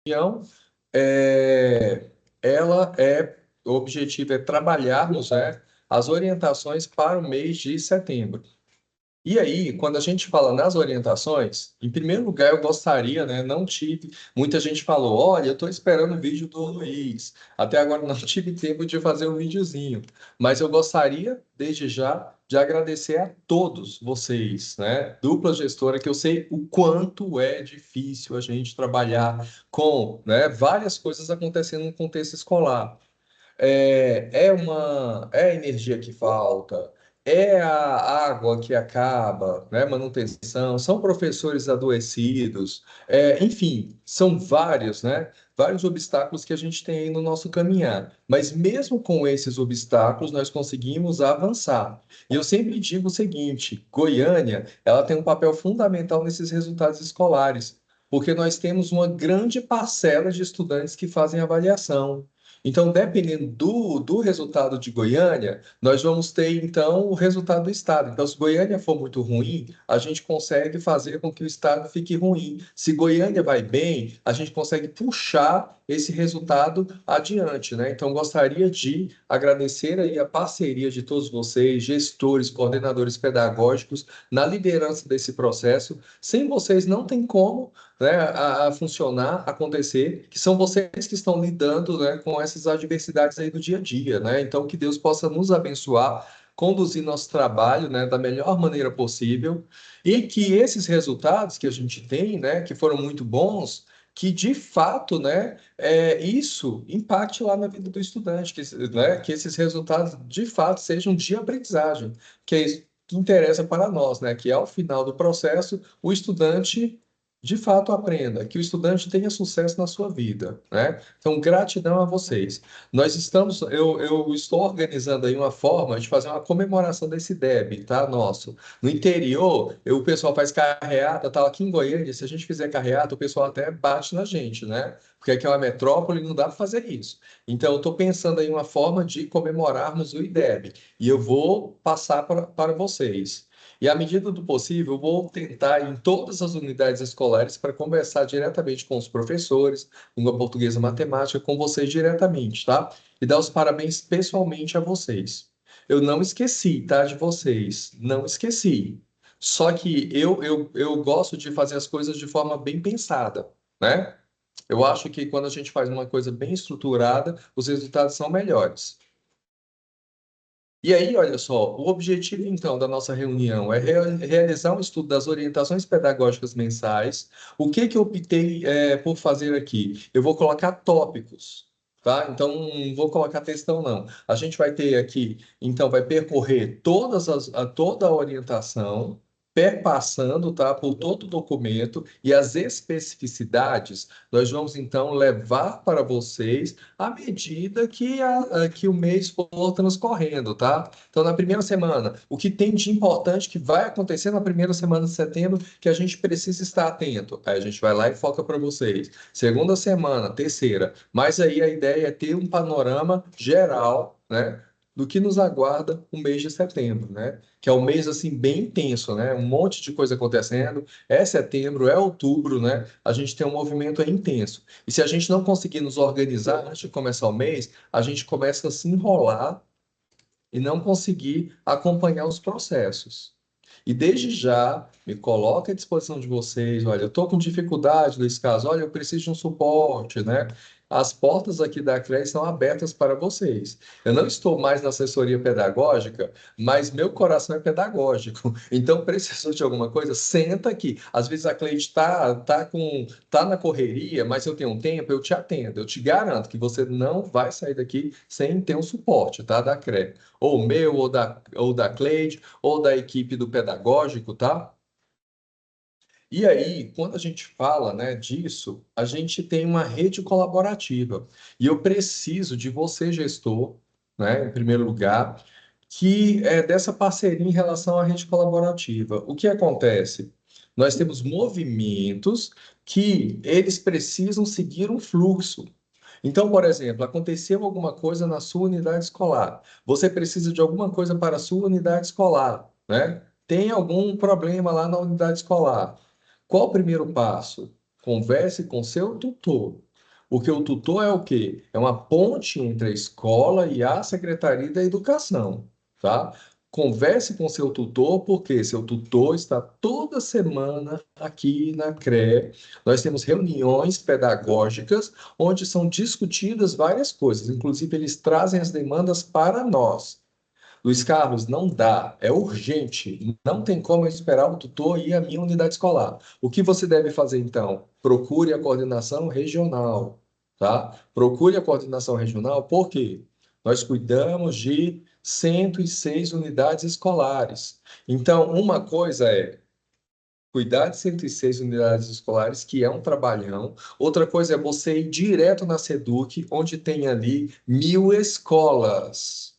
reunião, é, o objetivo é trabalharmos, né, as orientações para o mês de setembro. E aí, quando a gente fala nas orientações, em primeiro lugar, eu gostaria, né? Não tive. Muita gente falou: olha, eu estou esperando o vídeo do Luiz. Até agora não tive tempo de fazer um videozinho. Mas eu gostaria, desde já, de agradecer a todos vocês, né? Dupla gestora, que eu sei o quanto é difícil a gente trabalhar com, né, várias coisas acontecendo no contexto escolar. É energia que falta, é a água que acaba, né? Manutenção, são professores adoecidos, enfim, são vários, né? Vários obstáculos que a gente tem aí no nosso caminhar. Mas mesmo com esses obstáculos, nós conseguimos avançar. E eu sempre digo o seguinte: Goiânia, ela tem um papel fundamental nesses resultados escolares, porque nós temos uma grande parcela de estudantes que fazem avaliação. Então, dependendo do resultado de Goiânia, nós vamos ter, então, o resultado do Estado. Então, se Goiânia for muito ruim, a gente consegue fazer com que o Estado fique ruim. Se Goiânia vai bem, a gente consegue puxar esse resultado adiante, né? Então, gostaria de agradecer aí a parceria de todos vocês, gestores, coordenadores pedagógicos, na liderança desse processo. Sem vocês, não tem como, né, a funcionar, acontecer, que são vocês que estão lidando, né, com essas adversidades aí do dia a dia, né? Então, que Deus possa nos abençoar, conduzir nosso trabalho, né, da melhor maneira possível, e que esses resultados que a gente tem, né, que foram muito bons, que de fato, né, isso impacte lá na vida do estudante, né, que esses resultados de fato sejam de aprendizagem, que é isso que interessa para nós, né, que ao final do processo o estudante de fato aprenda, que o estudante tenha sucesso na sua vida, né? Então, gratidão a vocês. Eu estou organizando aí uma forma de fazer uma comemoração desse DEB, tá? Nosso. No interior, o pessoal faz carreata, tal. Aqui em Goiânia, se a gente fizer carreata, o pessoal até bate na gente, né? Porque aqui é uma metrópole e não dá para fazer isso. Então, eu estou pensando aí uma forma de comemorarmos o IDEB. E eu vou passar para vocês. E, à medida do possível, eu vou tentar ir em todas as unidades escolares para conversar diretamente com os professores, língua portuguesa, matemática, com vocês diretamente, tá? E dar os parabéns pessoalmente a vocês. Eu não esqueci, tá, de vocês. Não esqueci. Só que eu gosto de fazer as coisas de forma bem pensada, né? Eu acho que quando a gente faz uma coisa bem estruturada, os resultados são melhores. E aí, olha só, o objetivo então da nossa reunião é realizar um estudo das orientações pedagógicas mensais. O que que eu optei por fazer aqui? Eu vou colocar tópicos, tá? Então, não vou colocar textão, não. A gente vai ter aqui, então, vai percorrer toda a orientação, perpassando, tá, por todo o documento e as especificidades, nós vamos então levar para vocês à medida que o mês for transcorrendo, tá? Então, na primeira semana, o que tem de importante que vai acontecer na primeira semana de setembro que a gente precisa estar atento. Aí a gente vai lá e foca para vocês. Segunda semana, terceira. Mas aí a ideia é ter um panorama geral, né? Do que nos aguarda o mês de setembro, né? Que é um mês assim bem intenso, né? Um monte de coisa acontecendo. É setembro, é outubro, né? A gente tem um movimento aí intenso. E se a gente não conseguir nos organizar antes de começar o mês, a gente começa a se enrolar e não conseguir acompanhar os processos. E desde já, me coloco à disposição de vocês. Olha, eu estou com dificuldade nesse caso. Olha, eu preciso de um suporte, né? As portas aqui da CREA estão abertas para vocês. Eu não estou mais na assessoria pedagógica, mas meu coração é pedagógico. Então, precisou de alguma coisa? Senta aqui. Às vezes a Cleide tá na correria, mas eu tenho um tempo, eu te atendo. Eu te garanto que você não vai sair daqui sem ter um suporte, tá? Da CREA. Ou meu, ou da Cleide, ou da equipe do pedagógico, tá? E aí, quando a gente fala, né, disso, a gente tem uma rede colaborativa. E eu preciso de você, gestor, né, em primeiro lugar, que é dessa parceria em relação à rede colaborativa. O que acontece? Nós temos movimentos que eles precisam seguir um fluxo. Então, por exemplo, aconteceu alguma coisa na sua unidade escolar. Você precisa de alguma coisa para a sua unidade escolar, né? Tem algum problema lá na unidade escolar. Qual o primeiro passo? Converse com seu tutor. Porque o tutor é o quê? É uma ponte entre a escola e a Secretaria da Educação, tá? Converse com seu tutor, porque seu tutor está toda semana aqui na CRE. Nós temos reuniões pedagógicas onde são discutidas várias coisas, inclusive eles trazem as demandas para nós. Luiz Carlos, não dá, é urgente, não tem como eu esperar o tutor ir à minha unidade escolar. O que você deve fazer então? Procure a coordenação regional, tá? Procure a coordenação regional, por quê? Nós cuidamos de 106 unidades escolares. Então, uma coisa é cuidar de 106 unidades escolares, que é um trabalhão. Outra coisa é você ir direto na SEDUC, onde tem ali 1.000 escolas.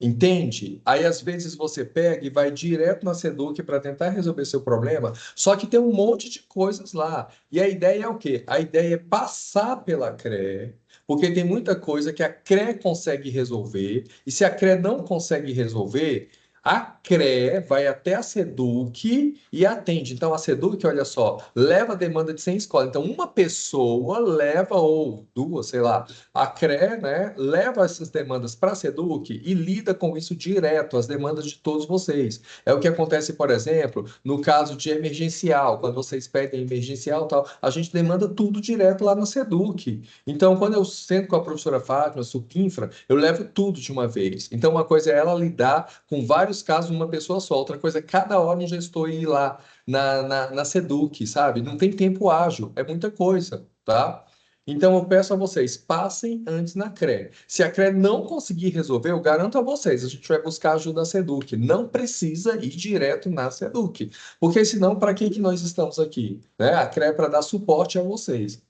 Entende? Aí às vezes você pega e vai direto na Seduc para tentar resolver seu problema, só que tem um monte de coisas lá. E a ideia é o quê? A ideia é passar pela CRE, porque tem muita coisa que a CRE consegue resolver, e se a CRE não consegue resolver, a CRE vai até a Seduc e atende. Então a Seduc, olha só, leva a demanda de 100 escolas. Então uma pessoa leva, ou duas, sei lá, a CRE, né, leva essas demandas para a SEDUC e lida com isso direto, as demandas de todos vocês. É o que acontece, por exemplo, no caso de emergencial, quando vocês pedem emergencial e tal, a gente demanda tudo direto lá na SEDUC. Então, quando eu sento com a professora Fátima, Supinfra, eu levo tudo de uma vez. Então, uma coisa é ela lidar com vários casos uma pessoa só, outra coisa é cada hora um gestor ir lá na SEDUC, sabe? Não tem tempo ágil, é muita coisa, tá? Então, eu peço a vocês, passem antes na CRE. Se a CRE não conseguir resolver, eu garanto a vocês, a gente vai buscar ajuda da SEDUC. Não precisa ir direto na SEDUC, porque senão, para que que nós estamos aqui? Né? A CRE é para dar suporte a vocês.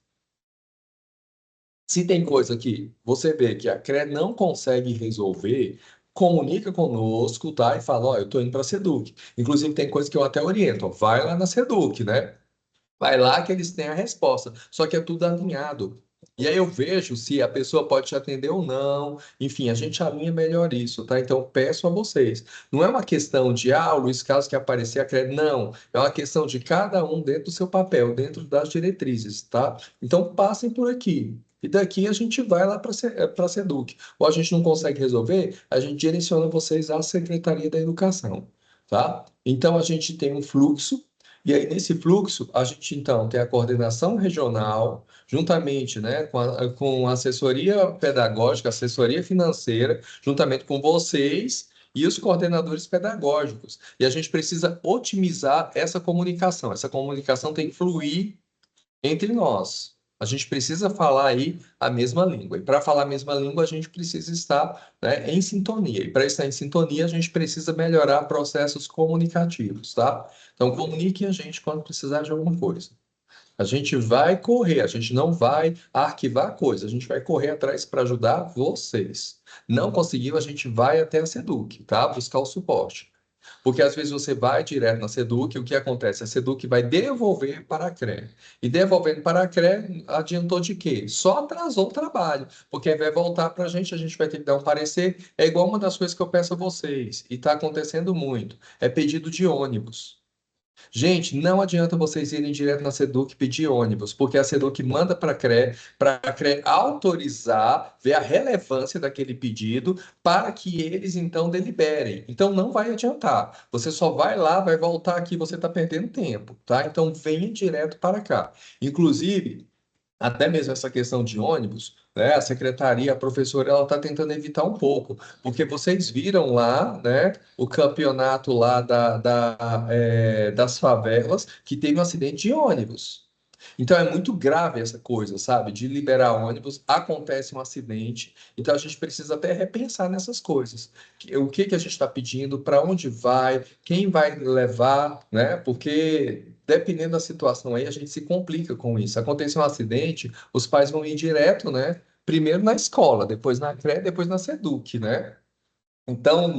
Se tem coisa que você vê que a CRE não consegue resolver, comunica conosco, tá? E fala, ó, eu estou indo para a SEDUC. Inclusive, tem coisa que eu até oriento, ó, vai lá na SEDUC, né? Vai lá que eles têm a resposta. Só que é tudo alinhado. E aí eu vejo se a pessoa pode te atender ou não. Enfim, a gente alinha melhor isso, tá? Então, eu peço a vocês. Não é uma questão de, o Luiz Carlos que aparecer a crédito. Não. É uma questão de cada um dentro do seu papel, dentro das diretrizes, tá? Então, passem por aqui. E daqui a gente vai lá para a SEDUC. Ou a gente não consegue resolver, a gente direciona vocês à Secretaria da Educação, tá? Então, a gente tem um fluxo e aí, nesse fluxo, a gente então tem a coordenação regional, juntamente, né, com a assessoria pedagógica, assessoria financeira, juntamente com vocês e os coordenadores pedagógicos. E a gente precisa otimizar essa comunicação. Essa comunicação tem que fluir entre nós. A gente precisa falar aí a mesma língua. E para falar a mesma língua, a gente precisa estar, né, em sintonia. E para estar em sintonia, a gente precisa melhorar processos comunicativos, tá? Então, comunique a gente quando precisar de alguma coisa. A gente vai correr, a gente não vai arquivar coisa, a gente vai correr atrás para ajudar vocês. Não conseguiu, a gente vai até a Seduc, tá? Buscar o suporte. Porque às vezes você vai direto na Seduc, o que acontece? A Seduc vai devolver para a CRE. E devolvendo para a CRE, adiantou de quê? Só atrasou o trabalho. Porque aí vai voltar para a gente vai ter que dar um parecer. É igual uma das coisas que eu peço a vocês, e está acontecendo muito: é pedido de ônibus. Gente, não adianta vocês irem direto na Seduc pedir ônibus, porque a Seduc manda para a CRE autorizar, ver a relevância daquele pedido, para que eles então deliberem. Então não vai adiantar. Você só vai lá, vai voltar aqui, você está perdendo tempo, tá? Então venha direto para cá. Inclusive, até mesmo essa questão de ônibus, né? A secretaria, a professora, ela está tentando evitar um pouco, porque vocês viram lá, né, o campeonato lá das favelas que teve um acidente de ônibus. Então é muito grave essa coisa, sabe? De liberar ônibus, acontece um acidente, então a gente precisa até repensar nessas coisas. O que que a gente está pedindo, para onde vai, quem vai levar, né? Porque dependendo da situação aí, a gente se complica com isso. Acontece um acidente, os pais vão ir direto, né? Primeiro na escola, depois na CRE, depois na SEDUC, né? Então,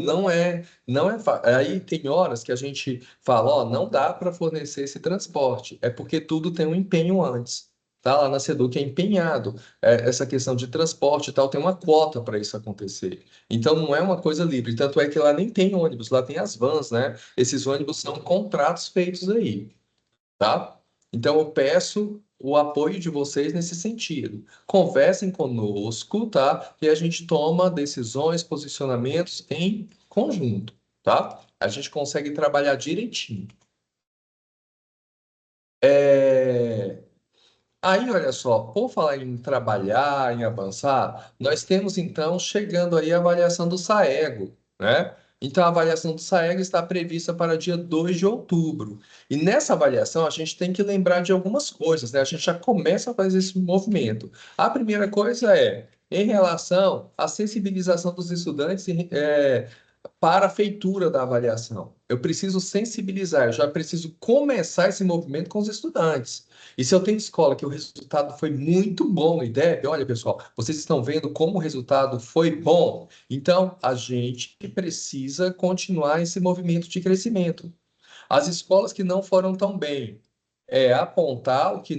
aí tem horas que a gente fala, ó, não dá para fornecer esse transporte, é porque tudo tem um empenho antes. Tá lá na Seduc é empenhado. Essa questão de transporte e tal, tem uma quota para isso acontecer. Então não é uma coisa livre. Tanto é que lá nem tem ônibus, lá tem as vans, né? Esses ônibus são contratos feitos aí, tá? Então eu peço o apoio de vocês nesse sentido. Conversem conosco, tá? E a gente toma decisões, posicionamentos em conjunto, tá? A gente consegue trabalhar direitinho. É, Aí, olha só, por falar em trabalhar, em avançar, nós temos então chegando aí a avaliação do SAEGO, né? Então, a avaliação do SAEGO está prevista para dia 2 de outubro. E nessa avaliação, a gente tem que lembrar de algumas coisas, né? A gente já começa a fazer esse movimento. A primeira coisa é em relação à sensibilização dos estudantes para a feitura da avaliação. Eu preciso sensibilizar, eu já preciso começar esse movimento com os estudantes. E se eu tenho escola que o resultado foi muito bom no IDEB, olha, pessoal, vocês estão vendo como o resultado foi bom. Então, a gente precisa continuar esse movimento de crescimento. As escolas que não foram tão bem, apontar o que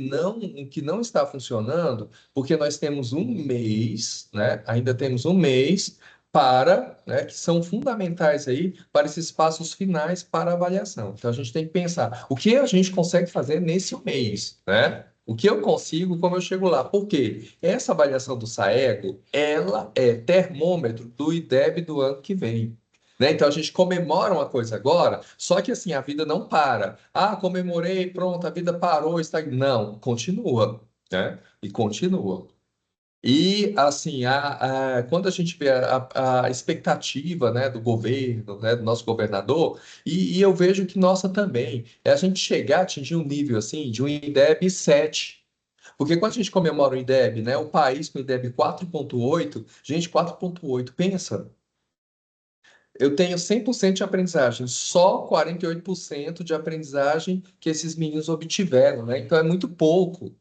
não está funcionando, porque nós temos um mês, né? Ainda temos um mês para, né, que são fundamentais aí para esses passos finais para a avaliação. Então a gente tem que pensar o que a gente consegue fazer nesse mês, né? O que eu consigo, como eu chego lá. Por quê? Essa avaliação do SAEGO, ela é termômetro do IDEB do ano que vem. Né? Então a gente comemora uma coisa agora, só que assim a vida não para. Ah, comemorei, pronto, a vida parou, está. Não, continua, né? E continua. E assim, quando a gente vê a expectativa, né, do governo, né, do nosso governador, e eu vejo que nossa também, é a gente chegar a atingir um nível assim de um INDEB 7. Porque quando a gente comemora o INDEB, né, o país com o INDEB 4,8, gente, 4,8, pensa. Eu tenho 100% de aprendizagem, só 48% de aprendizagem que esses meninos obtiveram, né? Então é muito pouco.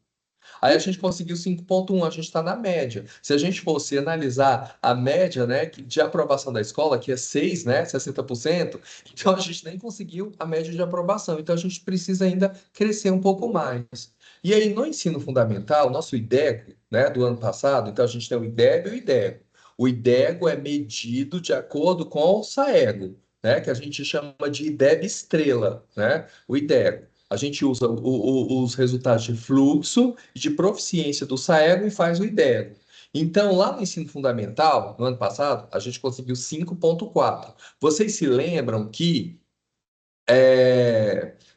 Aí a gente conseguiu 5,1, a gente está na média. Se a gente fosse analisar a média, né, de aprovação da escola, que é 6, né, 60%, então a gente nem conseguiu a média de aprovação. Então a gente precisa ainda crescer um pouco mais. E aí no ensino fundamental, nosso IDEGO, né, do ano passado, então a gente tem o IDEB e o IDEGO. O IDEGO é medido de acordo com o SAEGO, né, que a gente chama de IDEB estrela, né, o IDEGO. A gente usa os resultados de fluxo e de proficiência do SAEGO e faz o IDEGO. Então, lá no ensino fundamental, no ano passado, a gente conseguiu 5,4. Vocês se lembram que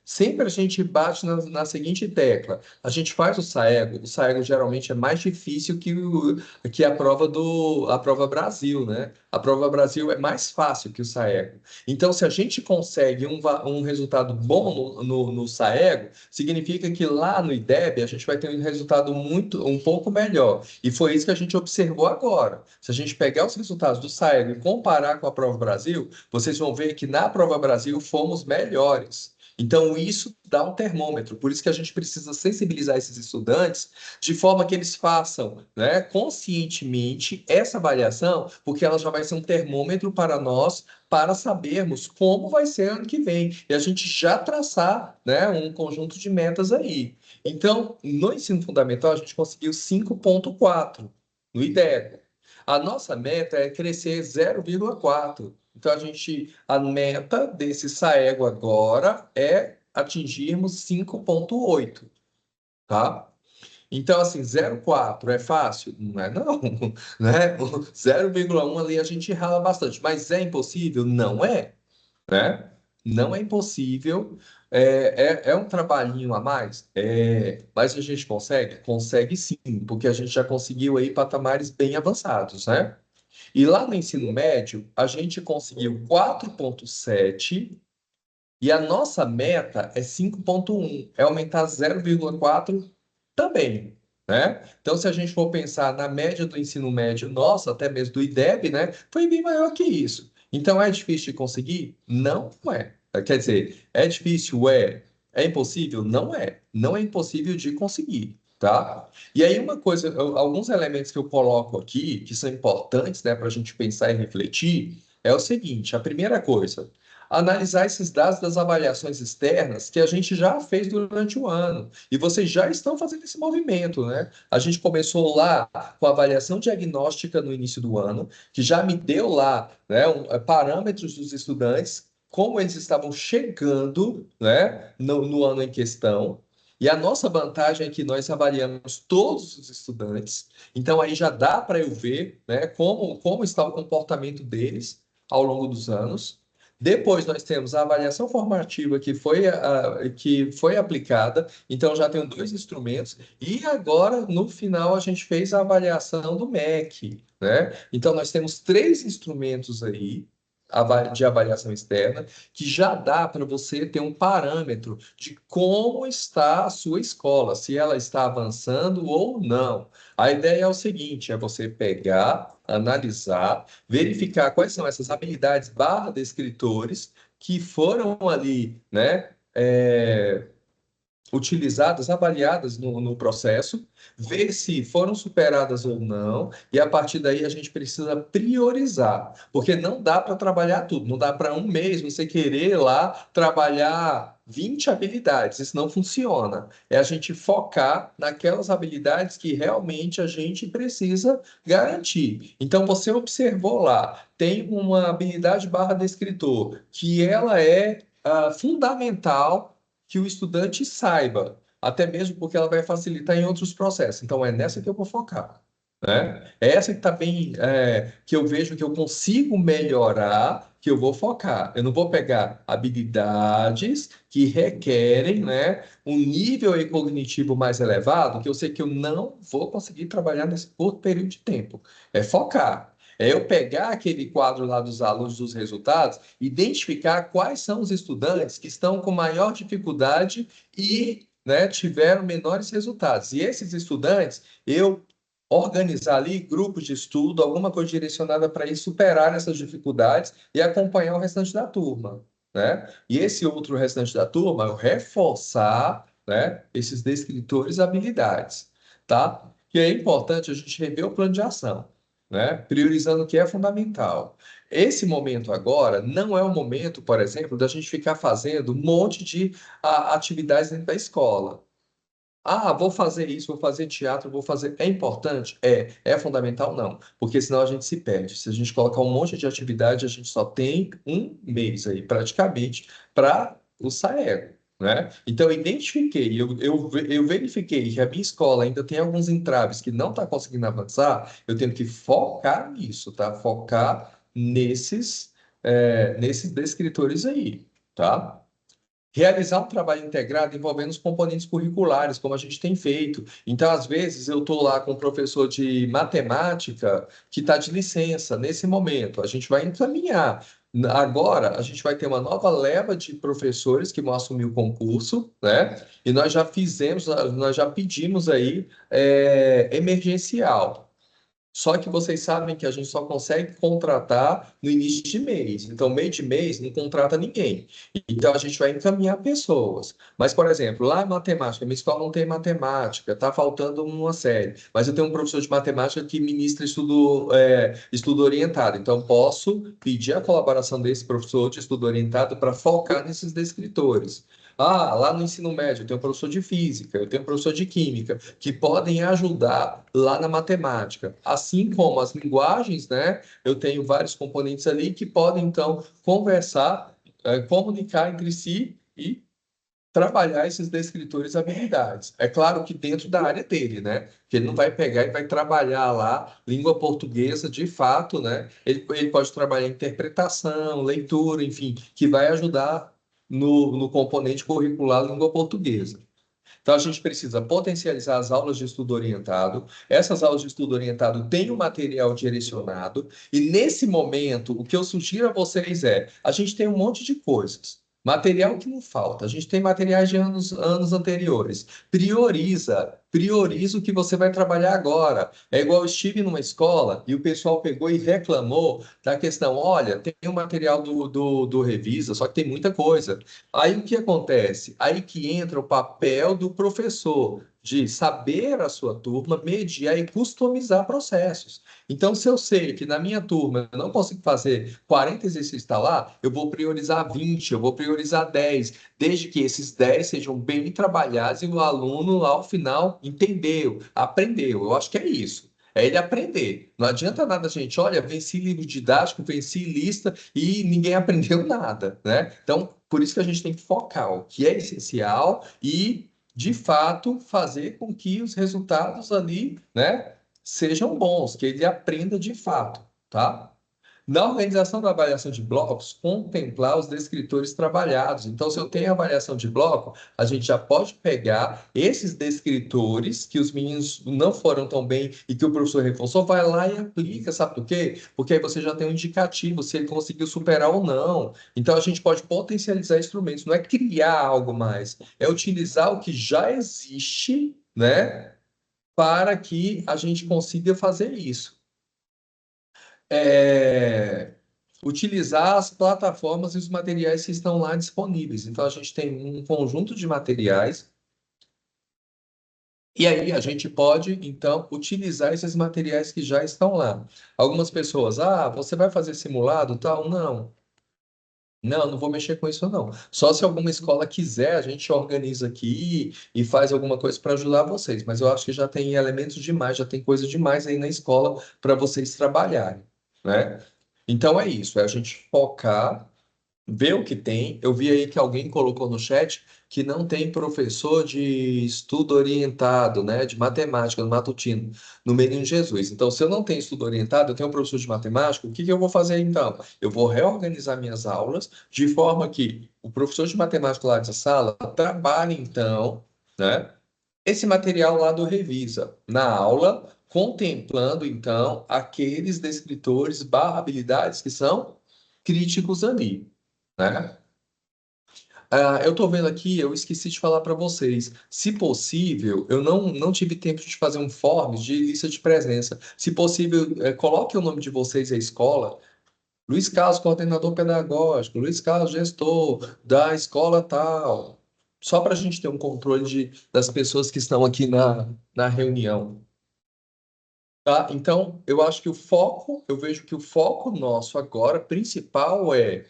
sempre a gente bate na seguinte tecla. A gente faz o SAEGO geralmente é mais difícil que a prova Brasil, né? A prova Brasil é mais fácil que o SAEGO. Então, se a gente consegue um resultado bom no SAEGO, significa que lá no IDEB a gente vai ter um resultado um pouco melhor. E foi isso que a gente observou agora. Se a gente pegar os resultados do SAEGO e comparar com a prova Brasil, vocês vão ver que na prova Brasil fomos melhores. Então, isso dá um termômetro. Por isso que a gente precisa sensibilizar esses estudantes de forma que eles façam, né, conscientemente essa avaliação, porque ela já vai ser um termômetro para nós, para sabermos como vai ser ano que vem. E a gente já traçar, né, um conjunto de metas aí. Então, no ensino fundamental, a gente conseguiu 5,4 no IDEGO. A nossa meta é crescer 0,4. Então, a meta desse SAEGO agora é atingirmos 5,8, tá? Então, assim, 0,4 é fácil? Não é, não, né? O 0,1 ali a gente rala bastante, mas é impossível? Não é, né? Não é impossível, é um trabalhinho a mais, mas a gente consegue? Consegue sim, porque a gente já conseguiu aí patamares bem avançados, né? E lá no ensino médio, a gente conseguiu 4,7 e a nossa meta é 5,1, é aumentar 0,4 também, né? Então, se a gente for pensar na média do ensino médio, nossa, até mesmo do IDEB, né, foi bem maior que isso. Então, é difícil de conseguir? Não é. Quer dizer, é difícil? É impossível? Não é. Não é impossível de conseguir, tá? E aí, alguns elementos que eu coloco aqui, que são importantes, né, para a gente pensar e refletir, é o seguinte: a primeira coisa, analisar esses dados das avaliações externas que a gente já fez durante o ano. E vocês já estão fazendo esse movimento, né? A gente começou lá com a avaliação diagnóstica no início do ano, que já me deu lá, né, parâmetros dos estudantes, como eles estavam chegando, né, no ano em questão. E a nossa vantagem é que nós avaliamos todos os estudantes, então aí já dá para eu ver, né, como está o comportamento deles ao longo dos anos. Depois nós temos a avaliação formativa que foi aplicada, então já tenho dois instrumentos, e agora no final a gente fez a avaliação do MEC, né? Então nós temos três instrumentos aí de avaliação externa que já dá para você ter um parâmetro de como está a sua escola, se ela está avançando ou não. A ideia é o seguinte, é você pegar, analisar, verificar quais são essas habilidades barra descritores que foram ali, né, utilizadas, avaliadas no processo, ver se foram superadas ou não, e a partir daí a gente precisa priorizar, porque não dá para trabalhar tudo, não dá para um mês você querer lá trabalhar 20 habilidades, isso não funciona. É a gente focar naquelas habilidades que realmente a gente precisa garantir. Então, você observou lá, tem uma habilidade barra descritor, que ela é fundamental que o estudante saiba, até mesmo porque ela vai facilitar em outros processos. Então, é nessa que eu vou focar, né? É essa que está bem, que eu vejo que eu consigo melhorar, que eu vou focar. Eu não vou pegar habilidades que requerem, né, um nível aí cognitivo mais elevado, que eu sei que eu não vou conseguir trabalhar nesse curto período de tempo. É focar. É eu pegar aquele quadro lá dos alunos dos resultados, identificar quais são os estudantes que estão com maior dificuldade e, né, tiveram menores resultados. E esses estudantes, eu organizar ali grupos de estudo, alguma coisa direcionada para eles superar essas dificuldades e acompanhar o restante da turma, né? E esse outro restante da turma, eu reforçar, né, esses descritores habilidades, tá? E é importante a gente rever o plano de ação, né? Priorizando o que é fundamental. Esse momento agora não é o momento, por exemplo, da gente ficar fazendo um monte de atividades dentro da escola. Ah, vou fazer isso, vou fazer teatro, vou fazer. É importante? É fundamental? Não, porque senão a gente se perde. Se a gente colocar um monte de atividade, a gente só tem um mês aí, praticamente, para o Saego, né? Então, eu identifiquei, eu verifiquei que a minha escola ainda tem alguns entraves que não está conseguindo avançar, eu tenho que focar nisso, tá? Focar nesses descritores aí, tá? Realizar um trabalho integrado envolvendo os componentes curriculares, como a gente tem feito. Então, às vezes, eu estou lá com um professor de matemática que está de licença nesse momento. A gente vai encaminhar. Agora, a gente vai ter uma nova leva de professores que vão assumir o concurso, né? E nós já fizemos, nós já pedimos aí emergencial. Só que vocês sabem que a gente só consegue contratar no início de mês. Então, meio de mês não contrata ninguém. Então, a gente vai encaminhar pessoas. Mas, por exemplo, lá em matemática, minha escola não tem matemática, está faltando uma série. Mas eu tenho um professor de matemática que ministra estudo orientado. Então, posso pedir a colaboração desse professor de estudo orientado para focar nesses descritores. Ah, lá no ensino médio, eu tenho um professor de física, eu tenho um professor de química, que podem ajudar lá na matemática. Assim como as linguagens, né? Eu tenho vários componentes ali que podem, então, conversar, comunicar entre si e trabalhar esses descritores habilidades. É claro que dentro da área dele, né? Que ele não vai pegar e vai trabalhar lá língua portuguesa de fato, né? Ele pode trabalhar interpretação, leitura, enfim, que vai ajudar no componente curricular língua portuguesa. Então, a gente precisa potencializar as aulas de estudo orientado. Essas aulas de estudo orientado têm um material direcionado. E, nesse momento, o que eu sugiro a vocês a gente tem um monte de coisas. Material que não falta. A gente tem materiais de anos anteriores. Prioriza o que você vai trabalhar agora. É igual eu estive numa escola e o pessoal pegou e reclamou da questão, olha, tem o material do Revisa, só que tem muita coisa. Aí o que acontece? Aí que entra o papel do professor, de saber a sua turma, mediar e customizar processos. Então, se eu sei que na minha turma eu não consigo fazer 40 exercícios tá lá, eu vou priorizar 20, eu vou priorizar 10, desde que esses 10 sejam bem trabalhados e o aluno, ao final, entendeu, aprendeu. Eu acho que é isso. É ele aprender. Não adianta nada, gente. Olha, venci livro didático, venci lista e ninguém aprendeu nada, né? Então, por isso que a gente tem que focar o que é essencial e de fato, fazer com que os resultados ali, né, sejam bons, que ele aprenda de fato, tá? Na organização da avaliação de blocos, contemplar os descritores trabalhados. Então, se eu tenho avaliação de bloco, a gente já pode pegar esses descritores que os meninos não foram tão bem e que o professor reforçou, vai lá e aplica, sabe por quê? Porque aí você já tem um indicativo se ele conseguiu superar ou não. Então, a gente pode potencializar instrumentos, não é criar algo mais, é utilizar o que já existe, né, para que a gente consiga fazer isso. É, utilizar as plataformas e os materiais que estão lá disponíveis. Então, a gente tem um conjunto de materiais, e aí a gente pode, então, utilizar esses materiais que já estão lá. Algumas pessoas, você vai fazer simulado, tal? Não. Não, não vou mexer com isso, não. Só se alguma escola quiser, a gente organiza aqui e faz alguma coisa para ajudar vocês. Mas eu acho que já tem elementos demais, já tem coisa demais aí na escola para vocês trabalharem, né? Então é isso, é a gente focar, ver o que tem. Eu vi aí que alguém colocou no chat que não tem professor de estudo orientado, né, de matemática no matutino, no Menino Jesus. Então, se eu não tenho estudo orientado, eu tenho um professor de matemática, o que que eu vou fazer então? Eu vou reorganizar minhas aulas de forma que o professor de matemática lá de sala trabalhe então, né, esse material lá do Revisa na aula, contemplando então aqueles descritores barra habilidades que são críticos ali, né? Eu estou vendo aqui, eu esqueci de falar para vocês. Se possível, eu não tive tempo de fazer um forms de lista de presença. Se possível, coloque o nome de vocês e a escola. Luiz Carlos, coordenador pedagógico. Luiz Carlos, gestor da escola tal. Só para a gente ter um controle das pessoas que estão aqui na reunião. Tá? Então, eu acho que eu vejo que o foco nosso agora, principal, é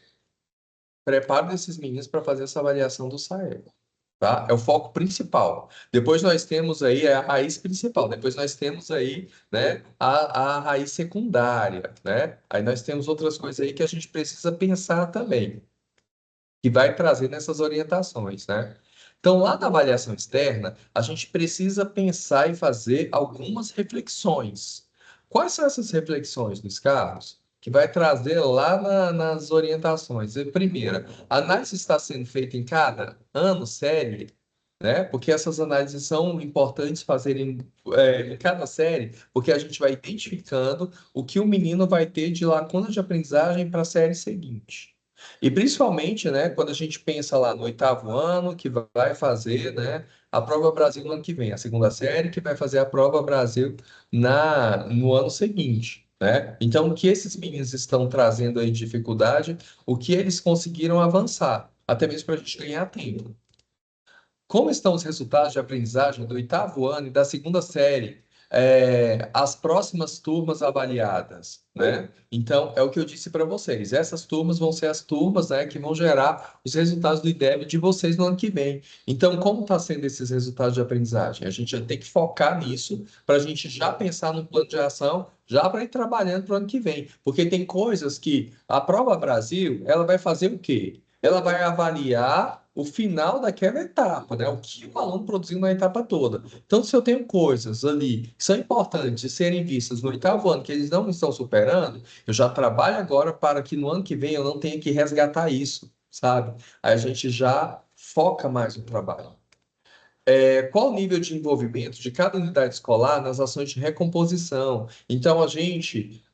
preparo desses meninos para fazer essa avaliação do SAEB. Tá? É o foco principal. Depois nós temos aí a raiz principal. Depois nós temos aí, né, a raiz secundária, né? Aí nós temos outras coisas aí que a gente precisa pensar também, que vai trazer nessas orientações, né? Então, lá na avaliação externa, a gente precisa pensar e fazer algumas reflexões. Quais são essas reflexões, Luiz Carlos? Que vai trazer lá nas orientações. Primeira, a análise está sendo feita em cada ano, série, né? Porque essas análises são importantes fazerem em cada série, porque a gente vai identificando o que o menino vai ter de lacuna de aprendizagem para a série seguinte. E principalmente, né, quando a gente pensa lá no oitavo ano, que vai fazer, né, a prova Brasil no ano que vem, a segunda série que vai fazer a prova Brasil no ano seguinte, né? Então, o que esses meninos estão trazendo aí de dificuldade, o que eles conseguiram avançar, até mesmo para a gente ganhar tempo. Como estão os resultados de aprendizagem do oitavo ano e da segunda série? As próximas turmas avaliadas, né? Então, é o que eu disse para vocês. Essas turmas vão ser as turmas, né, que vão gerar os resultados do IDEB de vocês no ano que vem. Então, como está sendo esses resultados de aprendizagem? A gente já tem que focar nisso para a gente já pensar no plano de ação, já para ir trabalhando para o ano que vem. Porque tem coisas que a Prova Brasil, ela vai fazer o quê? Ela vai avaliar o final daquela etapa, né? O que o aluno produziu na etapa toda. Então, se eu tenho coisas ali que são importantes de serem vistas no oitavo ano que eles não estão superando, eu já trabalho agora para que no ano que vem eu não tenha que resgatar isso, sabe? Aí a gente já foca mais no trabalho. Qual o nível de envolvimento de cada unidade escolar nas ações de recomposição? Então, a gente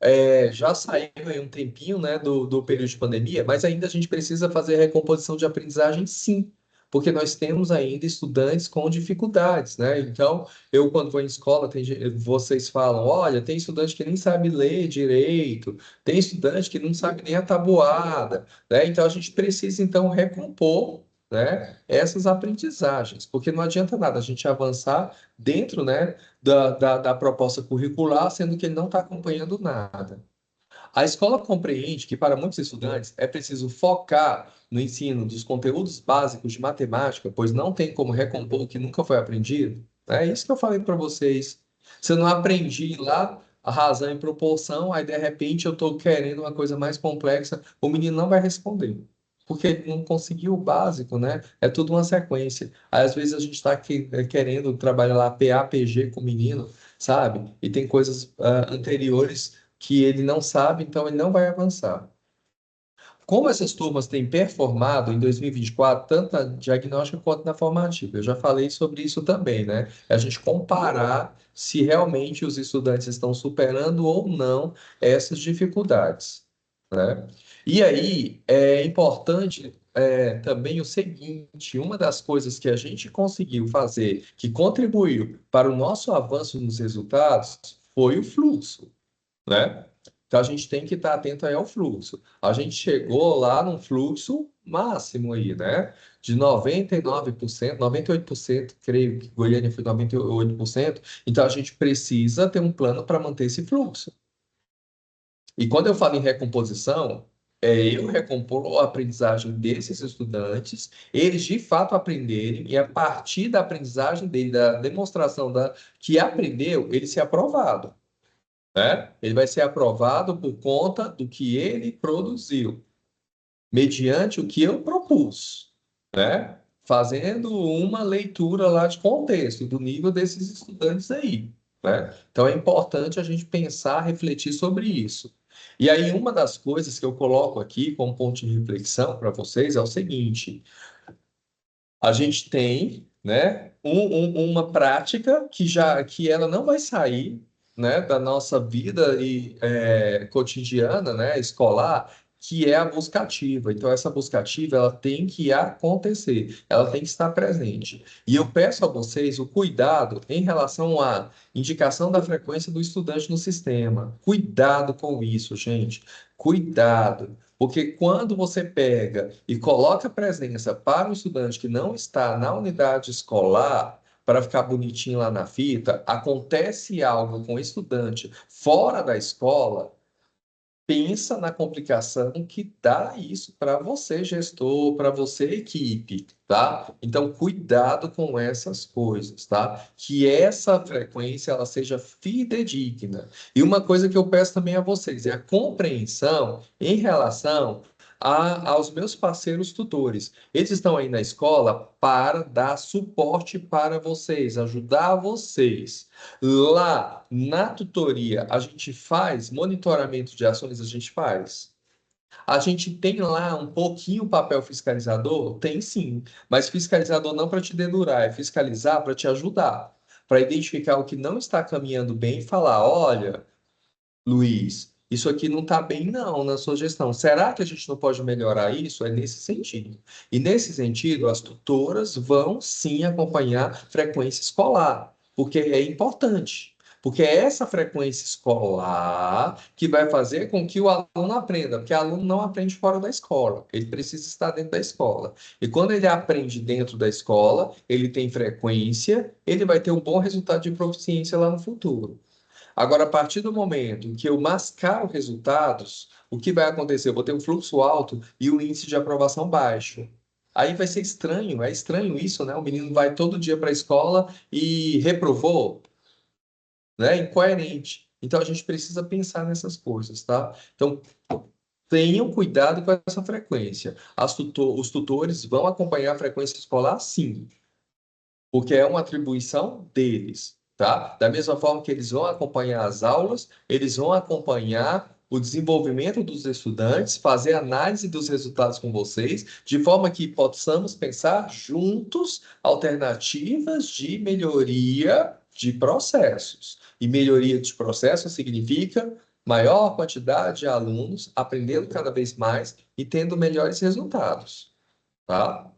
já saiu aí um tempinho, né, do período de pandemia, mas ainda a gente precisa fazer recomposição de aprendizagem, sim, porque nós temos ainda estudantes com dificuldades, né? Então, eu, quando vou em escola, vocês falam: olha, tem estudante que nem sabe ler direito, tem estudante que não sabe nem a tabuada, né? Então, a gente precisa, então, recompor, né, essas aprendizagens, porque não adianta nada a gente avançar dentro, né, da proposta curricular, sendo que ele não está acompanhando nada. A escola compreende que, para muitos estudantes, é preciso focar no ensino dos conteúdos básicos de matemática, pois não tem como recompor o que nunca foi aprendido. É isso que eu falei para vocês. Se eu não aprendi lá a razão e proporção, aí de repente eu estou querendo uma coisa mais complexa, o menino não vai responder. porque ele não conseguiu o básico, né? É tudo uma sequência. Aí, às vezes a gente está querendo trabalhar lá PA, PG com o menino, sabe? E tem coisas anteriores que ele não sabe, então ele não vai avançar. Como essas turmas têm performado em 2024, tanto na diagnóstica quanto na formativa? Eu já falei sobre isso também, né? É a gente comparar se realmente os estudantes estão superando ou não essas dificuldades, né? E aí é importante também o seguinte: uma das coisas que a gente conseguiu fazer que contribuiu para o nosso avanço nos resultados foi o fluxo, né? Então a gente tem que estar atento aí ao fluxo. A gente chegou lá num fluxo máximo aí, né? De 99%, 98%, creio que Goiânia foi 98%. Então a gente precisa ter um plano para manter esse fluxo. E quando eu falo em recomposição, é eu recompor a aprendizagem desses estudantes, eles de fato aprenderem, e a partir da aprendizagem dele, da demonstração que aprendeu, ele ser aprovado, né? Ele vai ser aprovado por conta do que ele produziu, mediante o que eu propus, né? Fazendo uma leitura lá de contexto, do nível desses estudantes aí, né? Então é importante a gente pensar, refletir sobre isso. E aí, uma das coisas que eu coloco aqui como ponto de reflexão para vocês é o seguinte: a gente tem, né, uma prática que ela não vai sair, né, da nossa vida cotidiana, né, escolar, que é a busca ativa. Então essa busca ativa ela tem que acontecer, ela tem que estar presente. E eu peço a vocês o cuidado em relação à indicação da frequência do estudante no sistema. Cuidado com isso, gente. Cuidado. Porque quando você pega e coloca presença para o estudante que não está na unidade escolar, para ficar bonitinho lá na fita, acontece algo com o estudante fora da escola, pensa na complicação que dá isso para você, gestor, para você, equipe, tá? Então, cuidado com essas coisas, tá? Que essa frequência ela seja fidedigna. E uma coisa que eu peço também a vocês é a compreensão em relação aos meus parceiros tutores. Eles estão aí na escola para dar suporte para vocês, ajudar vocês. Lá na tutoria, a gente faz monitoramento de ações, a gente faz. A gente tem lá um pouquinho o papel fiscalizador? Tem sim, mas fiscalizador não para te dedurar, é fiscalizar para te ajudar, para identificar o que não está caminhando bem e falar: olha, Luiz, isso aqui não está bem não na sua gestão. Será que a gente não pode melhorar isso? É nesse sentido. E nesse sentido, as tutoras vão sim acompanhar frequência escolar, porque é importante. Porque é essa frequência escolar que vai fazer com que o aluno aprenda, porque o aluno não aprende fora da escola, ele precisa estar dentro da escola. E quando ele aprende dentro da escola, ele tem frequência, ele vai ter um bom resultado de proficiência lá no futuro. Agora, a partir do momento que eu mascaro resultados, o que vai acontecer? Eu vou ter um fluxo alto e o índice de aprovação baixo. Aí vai ser estranho, é estranho isso, né? O menino vai todo dia para a escola e reprovou, né? Incoerente. Então a gente precisa pensar nessas coisas, tá? Então tenham cuidado com essa frequência. Os tutores vão acompanhar a frequência escolar, sim, porque é uma atribuição deles, tá? Da mesma forma que eles vão acompanhar as aulas, eles vão acompanhar o desenvolvimento dos estudantes, fazer análise dos resultados com vocês, de forma que possamos pensar juntos alternativas de melhoria de processos. E melhoria de processos significa maior quantidade de alunos aprendendo cada vez mais e tendo melhores resultados, tá?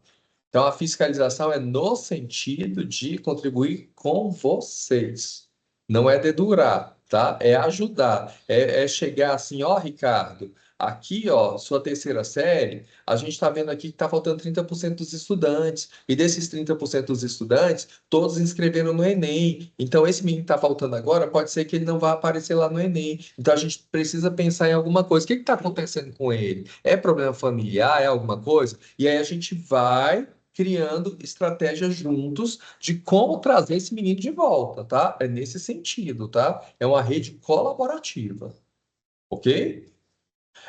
Então, a fiscalização é no sentido de contribuir com vocês. Não é dedurar, tá? É ajudar. É chegar assim, ó, Ricardo, aqui, ó, sua terceira série, a gente está vendo aqui que está faltando 30% dos estudantes. E desses 30% dos estudantes, todos inscreveram no Enem. Então, esse menino que está faltando agora, pode ser que ele não vá aparecer lá no Enem. Então, a gente precisa pensar em alguma coisa. O que está acontecendo com ele? É problema familiar? É alguma coisa? E aí a gente vai criando estratégias juntos de como trazer esse menino de volta, tá? É nesse sentido, tá? É uma rede colaborativa, ok?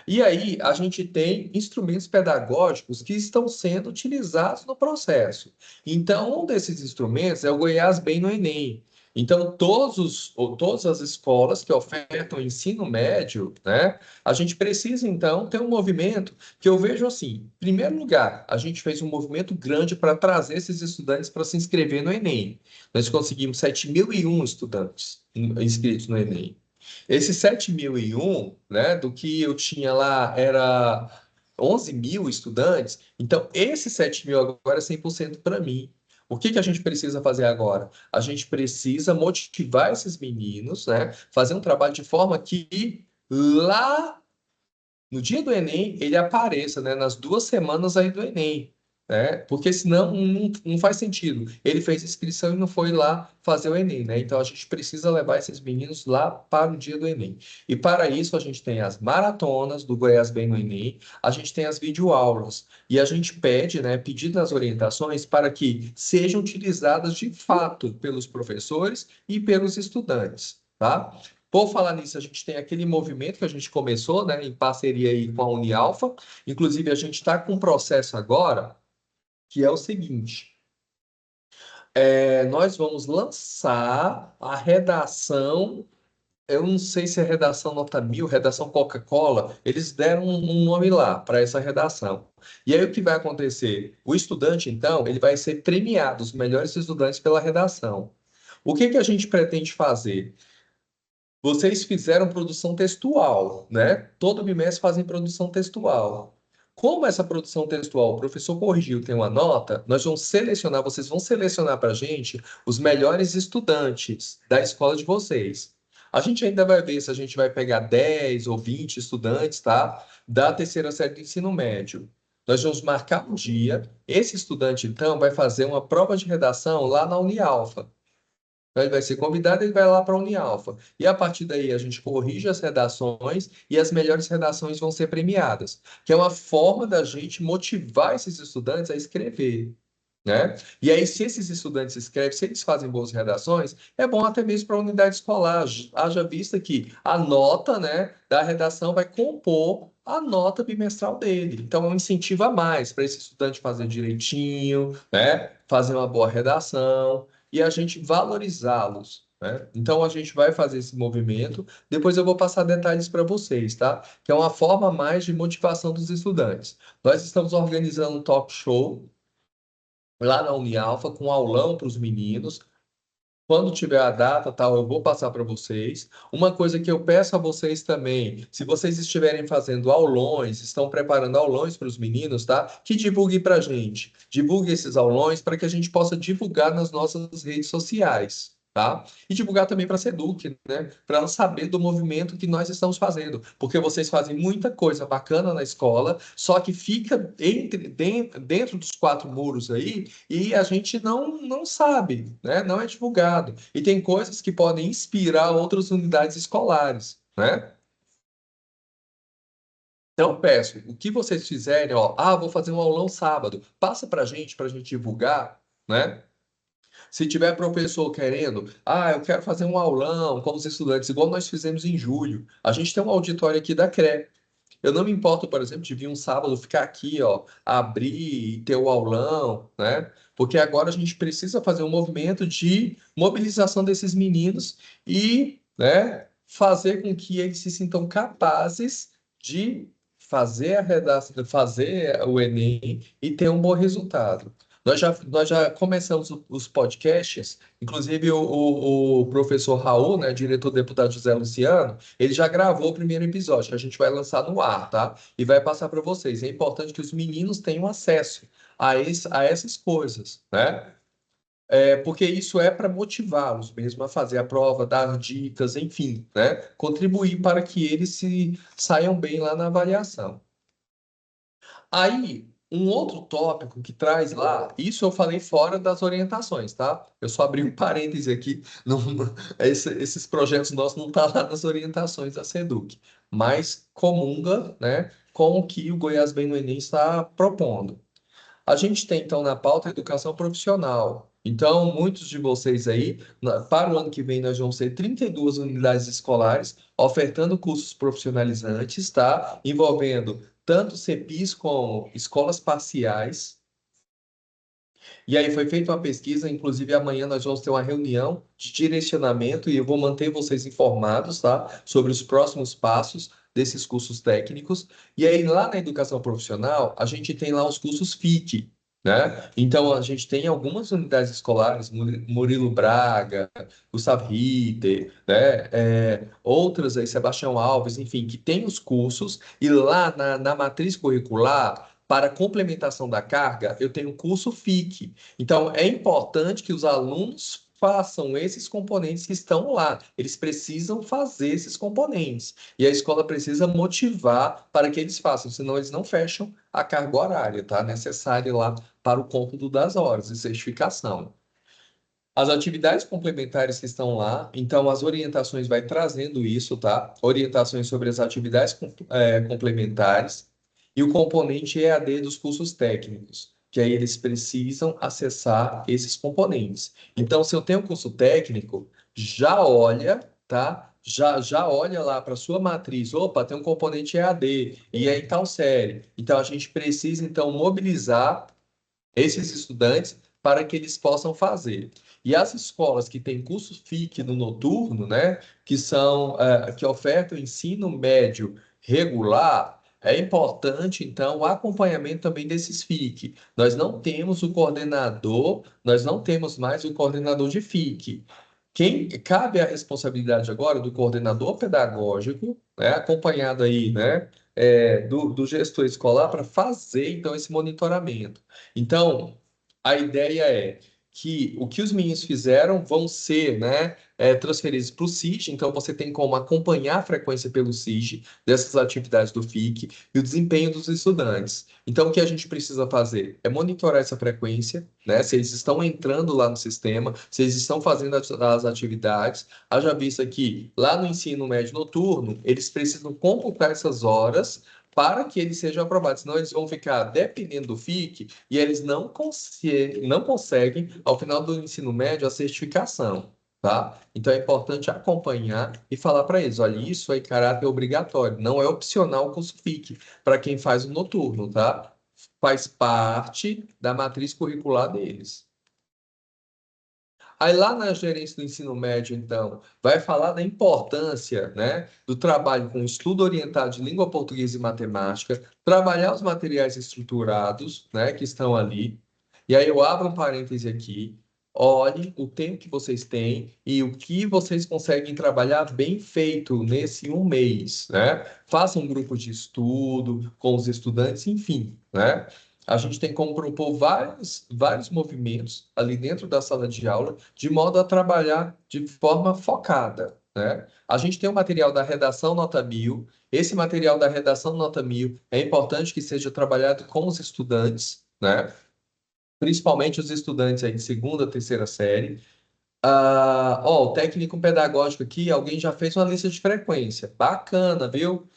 E aí, a gente tem instrumentos pedagógicos que estão sendo utilizados no processo. Então, um desses instrumentos é o Goiás Bem no Enem. Então, ou todas as escolas que ofertam ensino médio, né, a gente precisa, então, ter um movimento que eu vejo assim: em primeiro lugar, a gente fez um movimento grande para trazer esses estudantes para se inscrever no Enem. Nós conseguimos 7.001 estudantes inscritos no Enem. Esses 7.001, né, do que eu tinha lá era 11.000 estudantes, então esses 7.000 agora é 100% para mim. O que que a gente precisa fazer agora? A gente precisa motivar esses meninos, né, fazer um trabalho de forma que lá no dia do Enem ele apareça, né, nas 2 semanas aí do Enem, né? Porque senão não faz sentido. Ele fez inscrição e não foi lá fazer o Enem, né? Então a gente precisa levar esses meninos lá para o dia do Enem. E para isso a gente tem as maratonas do Goiás Bem no Enem, a gente tem as videoaulas e a gente pede, né, pedindo as orientações para que sejam utilizadas de fato pelos professores e pelos estudantes, tá? Por falar nisso, a gente tem aquele movimento que a gente começou, né, em parceria aí com a Unialfa. Inclusive, a gente está com um processo agora que é o seguinte: nós vamos lançar a redação. Eu não sei se é redação nota 1000, redação Coca-Cola. Eles deram um nome lá para essa redação. E aí o que vai acontecer? O estudante, então, ele vai ser premiado, os melhores estudantes pela redação. O que que a gente pretende fazer? Vocês fizeram produção textual, né? Todo bimestre fazem produção textual. Como essa produção textual, o professor corrigiu, tem uma nota, nós vamos selecionar, vocês vão selecionar para a gente os melhores estudantes da escola de vocês. A gente ainda vai ver se a gente vai pegar 10 ou 20 estudantes, tá? Da terceira série do ensino médio. Nós vamos marcar um dia. Esse estudante, então, vai fazer uma prova de redação lá na Unialfa. Então, ele vai ser convidado, ele vai lá para a Unialfa. E a partir daí a gente corrige as redações e as melhores redações vão ser premiadas, que é uma forma da gente motivar esses estudantes a escrever, né? E aí, se esses estudantes escrevem, se eles fazem boas redações, é bom até mesmo para a unidade escolar. Haja vista que a nota, né, da redação vai compor a nota bimestral dele. Então, é um incentivo a mais para esse estudante fazer direitinho, né, fazer uma boa redação e a gente valorizá-los. Né? Então, a gente vai fazer esse movimento. Depois eu vou passar detalhes para vocês, tá? Que é uma forma a mais de motivação dos estudantes. Nós estamos organizando um talk show lá na Unialfa com aulão para os meninos. Quando tiver a data, tal, eu vou passar para vocês. Uma coisa que eu peço a vocês também, se vocês estiverem fazendo aulões, estão preparando aulões para os meninos, tá? Que divulgue para a gente. Divulgue esses aulões para que a gente possa divulgar nas nossas redes sociais. Tá? E divulgar também para a Seduc, né? Para ela saber do movimento que nós estamos fazendo. Porque vocês fazem muita coisa bacana na escola, só que fica dentro dos quatro muros aí e a gente não sabe, né? Não é divulgado. E tem coisas que podem inspirar outras unidades escolares, né? Então, peço, o que vocês fizerem, ó, vou fazer um aulão sábado, passa para a gente divulgar, né? Se tiver professor querendo, eu quero fazer um aulão com os estudantes, igual nós fizemos em julho. A gente tem um auditório aqui da CRE. Eu não me importo, por exemplo, de vir um sábado ficar aqui, ó, abrir e ter o aulão, né? Porque agora a gente precisa fazer um movimento de mobilização desses meninos e, né, fazer com que eles se sintam capazes de fazer a redação, fazer o Enem e ter um bom resultado. Nós já começamos os podcasts, inclusive o professor Raul, né, diretor deputado José Luciano, ele já gravou o primeiro episódio, que a gente vai lançar no ar, tá? E vai passar para vocês. É importante que os meninos tenham acesso a essas coisas, né? Porque isso é para motivá-los mesmo a fazer a prova, dar dicas, enfim, né? Contribuir para que eles se saiam bem lá na avaliação. Aí, um outro tópico que traz lá, isso eu falei fora das orientações, tá? Eu só abri um parêntese aqui, esses projetos nossos não estão lá nas orientações da SEDUC, mas comunga, né, com o que o Goiás Bem no Enem está propondo. A gente tem, então, na pauta a educação profissional. Então, muitos de vocês aí, para o ano que vem, nós vamos ter 32 unidades escolares ofertando cursos profissionalizantes, tá? Envolvendo tanto CEPIs como escolas parciais. E aí foi feita uma pesquisa, inclusive amanhã nós vamos ter uma reunião de direcionamento e eu vou manter vocês informados, tá? Sobre os próximos passos desses cursos técnicos. E aí lá na educação profissional, a gente tem lá os cursos FIC, né? Então a gente tem algumas unidades escolares, Murilo Braga, Gustavo Ritter, né? Outras aí, Sebastião Alves, enfim, que tem os cursos e lá na matriz curricular para complementação da carga, eu tenho o curso FIC. Então, é importante que os alunos façam esses componentes que estão lá. Eles precisam fazer esses componentes. E a escola precisa motivar para que eles façam, senão eles não fecham a carga horária, tá? Necessária lá para o cômputo das horas de certificação. As atividades complementares que estão lá, então as orientações vai trazendo isso, tá? Orientações sobre as atividades complementares e o componente EAD dos cursos técnicos, que aí eles precisam acessar esses componentes. Então, se eu tenho um curso técnico, já olha, tá? Já olha lá para sua matriz, opa, tem um componente EAD e é em tal série. Então, a gente precisa então mobilizar esses estudantes para que eles possam fazer. E as escolas que têm curso FIC no noturno, né, que são que ofertam ensino médio regular, é importante então o acompanhamento também desses FIC. Nós não temos o coordenador, nós não temos mais o coordenador de FIC. Quem cabe a responsabilidade agora do coordenador pedagógico, né, acompanhado aí, né, do gestor escolar para fazer então esse monitoramento. Então, a ideia é que o que os meninos fizeram vão ser, né, transferidos para o SIG, então você tem como acompanhar a frequência pelo SIG dessas atividades do FIC e o desempenho dos estudantes. Então, o que a gente precisa fazer é monitorar essa frequência, né, se eles estão entrando lá no sistema, se eles estão fazendo as atividades. Haja vista que lá no ensino médio noturno, eles precisam computar essas horas para que eles sejam aprovados, senão eles vão ficar dependendo do FIC e eles não conseguem, ao final do ensino médio, a certificação, tá? Então é importante acompanhar e falar para eles, olha, isso é caráter obrigatório, não é opcional o curso FIC para quem faz o noturno, tá? Faz parte da matriz curricular deles. Aí lá na gerência do ensino médio, então, vai falar da importância, né, do trabalho com estudo orientado de língua portuguesa e matemática, trabalhar os materiais estruturados, né, que estão ali. E aí eu abro um parêntese aqui. Olhe o tempo que vocês têm e o que vocês conseguem trabalhar bem feito nesse um mês, né? Faça um grupo de estudo com os estudantes, enfim, né? A gente tem como propor vários movimentos ali dentro da sala de aula, de modo a trabalhar de forma focada, né? A gente tem o material da redação nota 1000. Esse material da redação nota 1000 é importante que seja trabalhado com os estudantes, né? Principalmente os estudantes aí de segunda, terceira série. O técnico pedagógico aqui, alguém já fez uma lista de frequência. Bacana, viu?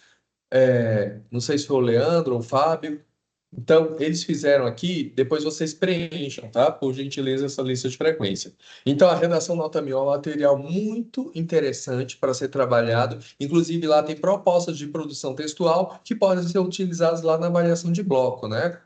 Não sei se foi o Leandro ou o Fábio. Então, eles fizeram aqui, depois vocês preencham, tá? Por gentileza, essa lista de frequência. Então, a redação nota 1000 é um material muito interessante para ser trabalhado. Inclusive, lá tem propostas de produção textual que podem ser utilizadas lá na avaliação de bloco, né?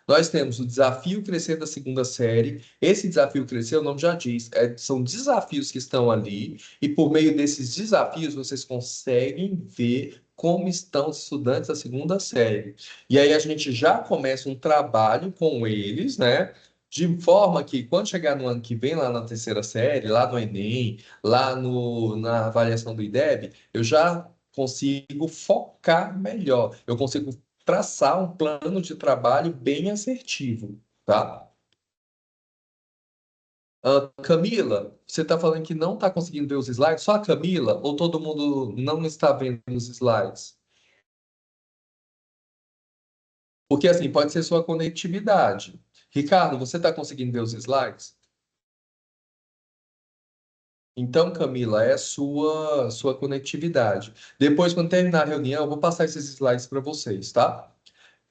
Nós temos o desafio crescer da segunda série. Esse desafio crescer, o nome já diz, são desafios que estão ali, e por meio desses desafios vocês conseguem ver como estão os estudantes da segunda série. E aí a gente já começa um trabalho com eles, né? De forma que, quando chegar no ano que vem, lá na terceira série, lá no Enem, lá na avaliação do IDEB, eu já consigo focar melhor. Eu consigo traçar um plano de trabalho bem assertivo, tá? Camila, você está falando que não está conseguindo ver os slides? Só a Camila ou todo mundo não está vendo os slides? Porque assim, pode ser sua conectividade. Ricardo, você está conseguindo ver os slides? Então, Camila, é sua conectividade. Depois, quando terminar a reunião, eu vou passar esses slides para vocês, tá?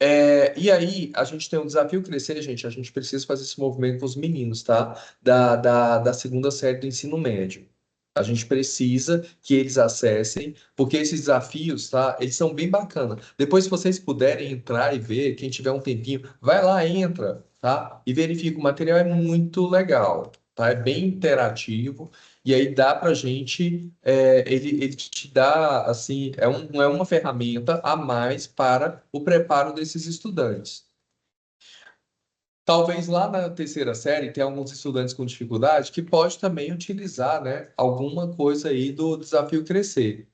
E aí, a gente tem um desafio crescer, gente. A gente precisa fazer esse movimento com os meninos, tá? Da segunda série do ensino médio. A gente precisa que eles acessem, porque esses desafios, tá? Eles são bem bacanas. Depois, se vocês puderem entrar e ver, quem tiver um tempinho, vai lá, entra, tá? E verifica. O material é muito legal, tá? É bem interativo. E aí dá pra gente, ele te dá, assim, é uma ferramenta a mais para o preparo desses estudantes. Talvez lá na terceira série tenha alguns estudantes com dificuldade que pode também utilizar, né, alguma coisa aí do desafio crescer.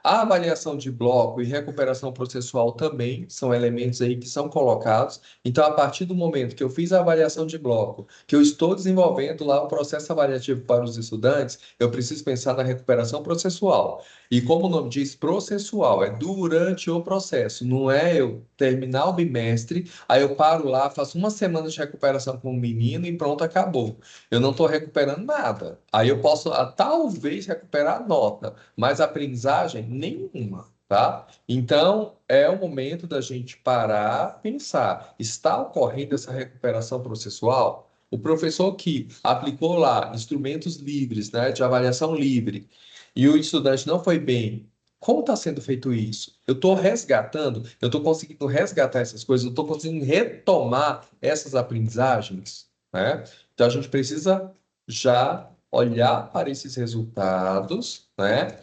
A avaliação de bloco e recuperação processual também são elementos aí que são colocados. Então, a partir do momento que eu fiz a avaliação de bloco, que eu estou desenvolvendo lá o processo avaliativo para os estudantes, eu preciso pensar na recuperação processual. E como o nome diz, processual é durante o processo, não é eu terminar o bimestre, aí eu paro lá, faço uma semana de recuperação com o menino e pronto, acabou. Eu não estou recuperando nada. Aí eu posso talvez recuperar a nota, mas aprendizagem nenhuma, tá? Então, é o momento da gente parar, pensar, está ocorrendo essa recuperação processual? O professor que aplicou lá instrumentos livres, né, de avaliação livre, e o estudante não foi bem, como está sendo feito isso? Eu estou resgatando, eu estou conseguindo resgatar essas coisas, eu estou conseguindo retomar essas aprendizagens, né? Então, a gente precisa já olhar para esses resultados, né?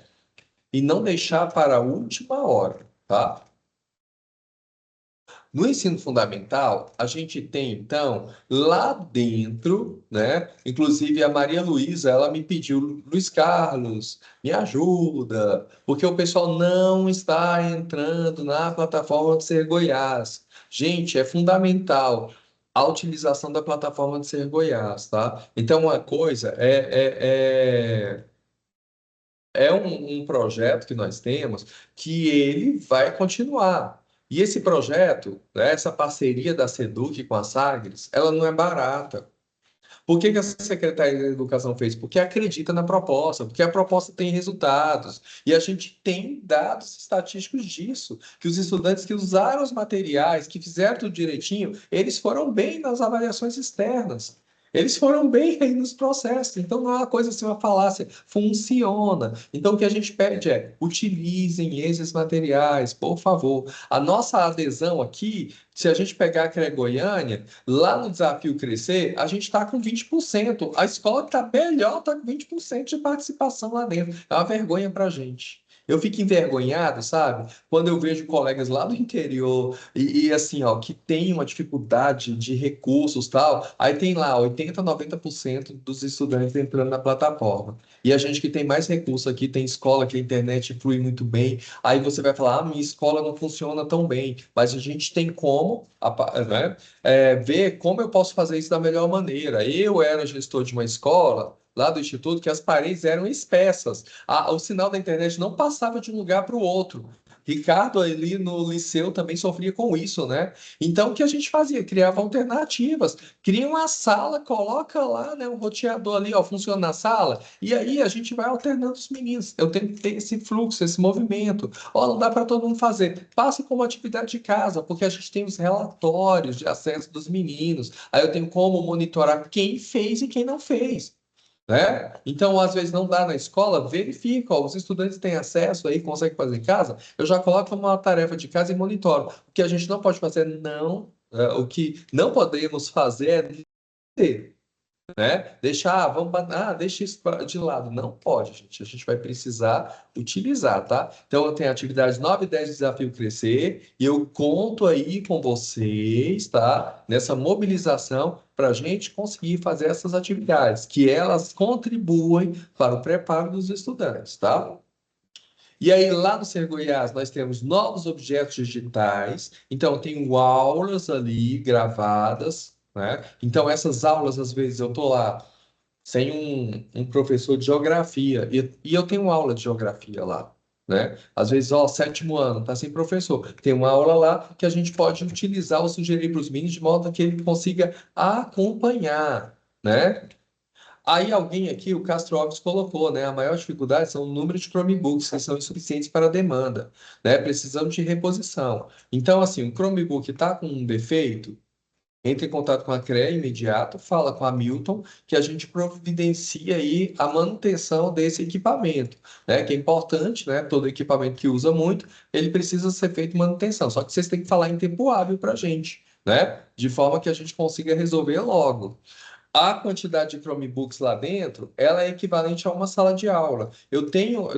E não deixar para a última hora, tá? No ensino fundamental, a gente tem, então, lá dentro, né? Inclusive a Maria Luísa, ela me pediu, Luiz Carlos, me ajuda, porque o pessoal não está entrando na plataforma do Ser Goiás. Gente, é fundamental a utilização da plataforma do Ser Goiás, tá? Então, uma coisa é um projeto que nós temos que ele vai continuar. E esse projeto, né, essa parceria da SEDUC com a Sagres, ela não é barata. Por que que a Secretaria da Educação fez? Porque acredita na proposta, porque a proposta tem resultados. E a gente tem dados estatísticos disso, que os estudantes que usaram os materiais, que fizeram tudo direitinho, eles foram bem nas avaliações externas. Eles foram bem aí nos processos. Então, não é uma coisa assim, uma falácia. Funciona. Então, o que a gente pede é, utilizem esses materiais, por favor. A nossa adesão aqui, se a gente pegar a Goiânia, lá no Desafio Crescer, a gente está com 20%. A escola que está melhor está com 20% de participação lá dentro. É uma vergonha para a gente. Eu fico envergonhado, sabe? Quando eu vejo colegas lá do interior assim, ó, que tem uma dificuldade de recursos tal, aí tem lá 80, 90% dos estudantes entrando na plataforma. E a gente que tem mais recurso aqui, tem escola que a internet flui muito bem, aí você vai falar, minha escola não funciona tão bem, mas a gente tem como, né? Ver como eu posso fazer isso da melhor maneira. Eu era gestor de uma escola lá do instituto que as paredes eram espessas. O sinal da internet não passava de um lugar para o outro. Ricardo ali no liceu também sofria com isso, né? Então o que a gente fazia? Criava alternativas. Cria uma sala, coloca lá, né, um roteador ali, ó, funciona na sala, e aí a gente vai alternando os meninos. Eu tenho que ter esse fluxo, esse movimento. Ó, não dá para todo mundo fazer. Passa como atividade de casa, porque a gente tem os relatórios de acesso dos meninos. Aí eu tenho como monitorar quem fez e quem não fez, né? Então, às vezes não dá na escola, verifica, ó, os estudantes têm acesso aí, conseguem fazer em casa, eu já coloco como uma tarefa de casa e monitoro. O que a gente não pode fazer, não, o que não podemos fazer é né? Deixar, deixa isso de lado. Não pode, gente. A gente vai precisar utilizar, tá? Então, eu tenho atividades 9 e 10 Desafio Crescer, e eu conto aí com vocês, tá? Nessa mobilização para a gente conseguir fazer essas atividades, que elas contribuem para o preparo dos estudantes, tá? E aí, lá no Ser Goiás, nós temos novos objetos digitais. Então, eu tenho aulas ali gravadas, né? Então, essas aulas, às vezes, eu estou lá sem um professor de geografia, e eu tenho aula de geografia lá, né? Às vezes, ó, sétimo ano, tá sem professor. Tem uma aula lá que a gente pode utilizar ou sugerir para os meninos de modo que ele consiga acompanhar, né? Aí alguém aqui, o Castro Alves colocou, né? A maior dificuldade são o número de Chromebooks que são insuficientes para a demanda, né? Precisamos de reposição. Então, assim, o Chromebook está com um defeito, entre em contato com a CREA imediato, fala com a Milton, que a gente providencia aí a manutenção desse equipamento, né? Que é importante, né? Todo equipamento que usa muito, ele precisa ser feito manutenção. Só que vocês têm que falar em tempo hábil para a gente, né? De forma que a gente consiga resolver logo. A quantidade de Chromebooks lá dentro, ela é equivalente a uma sala de aula. Eu tenho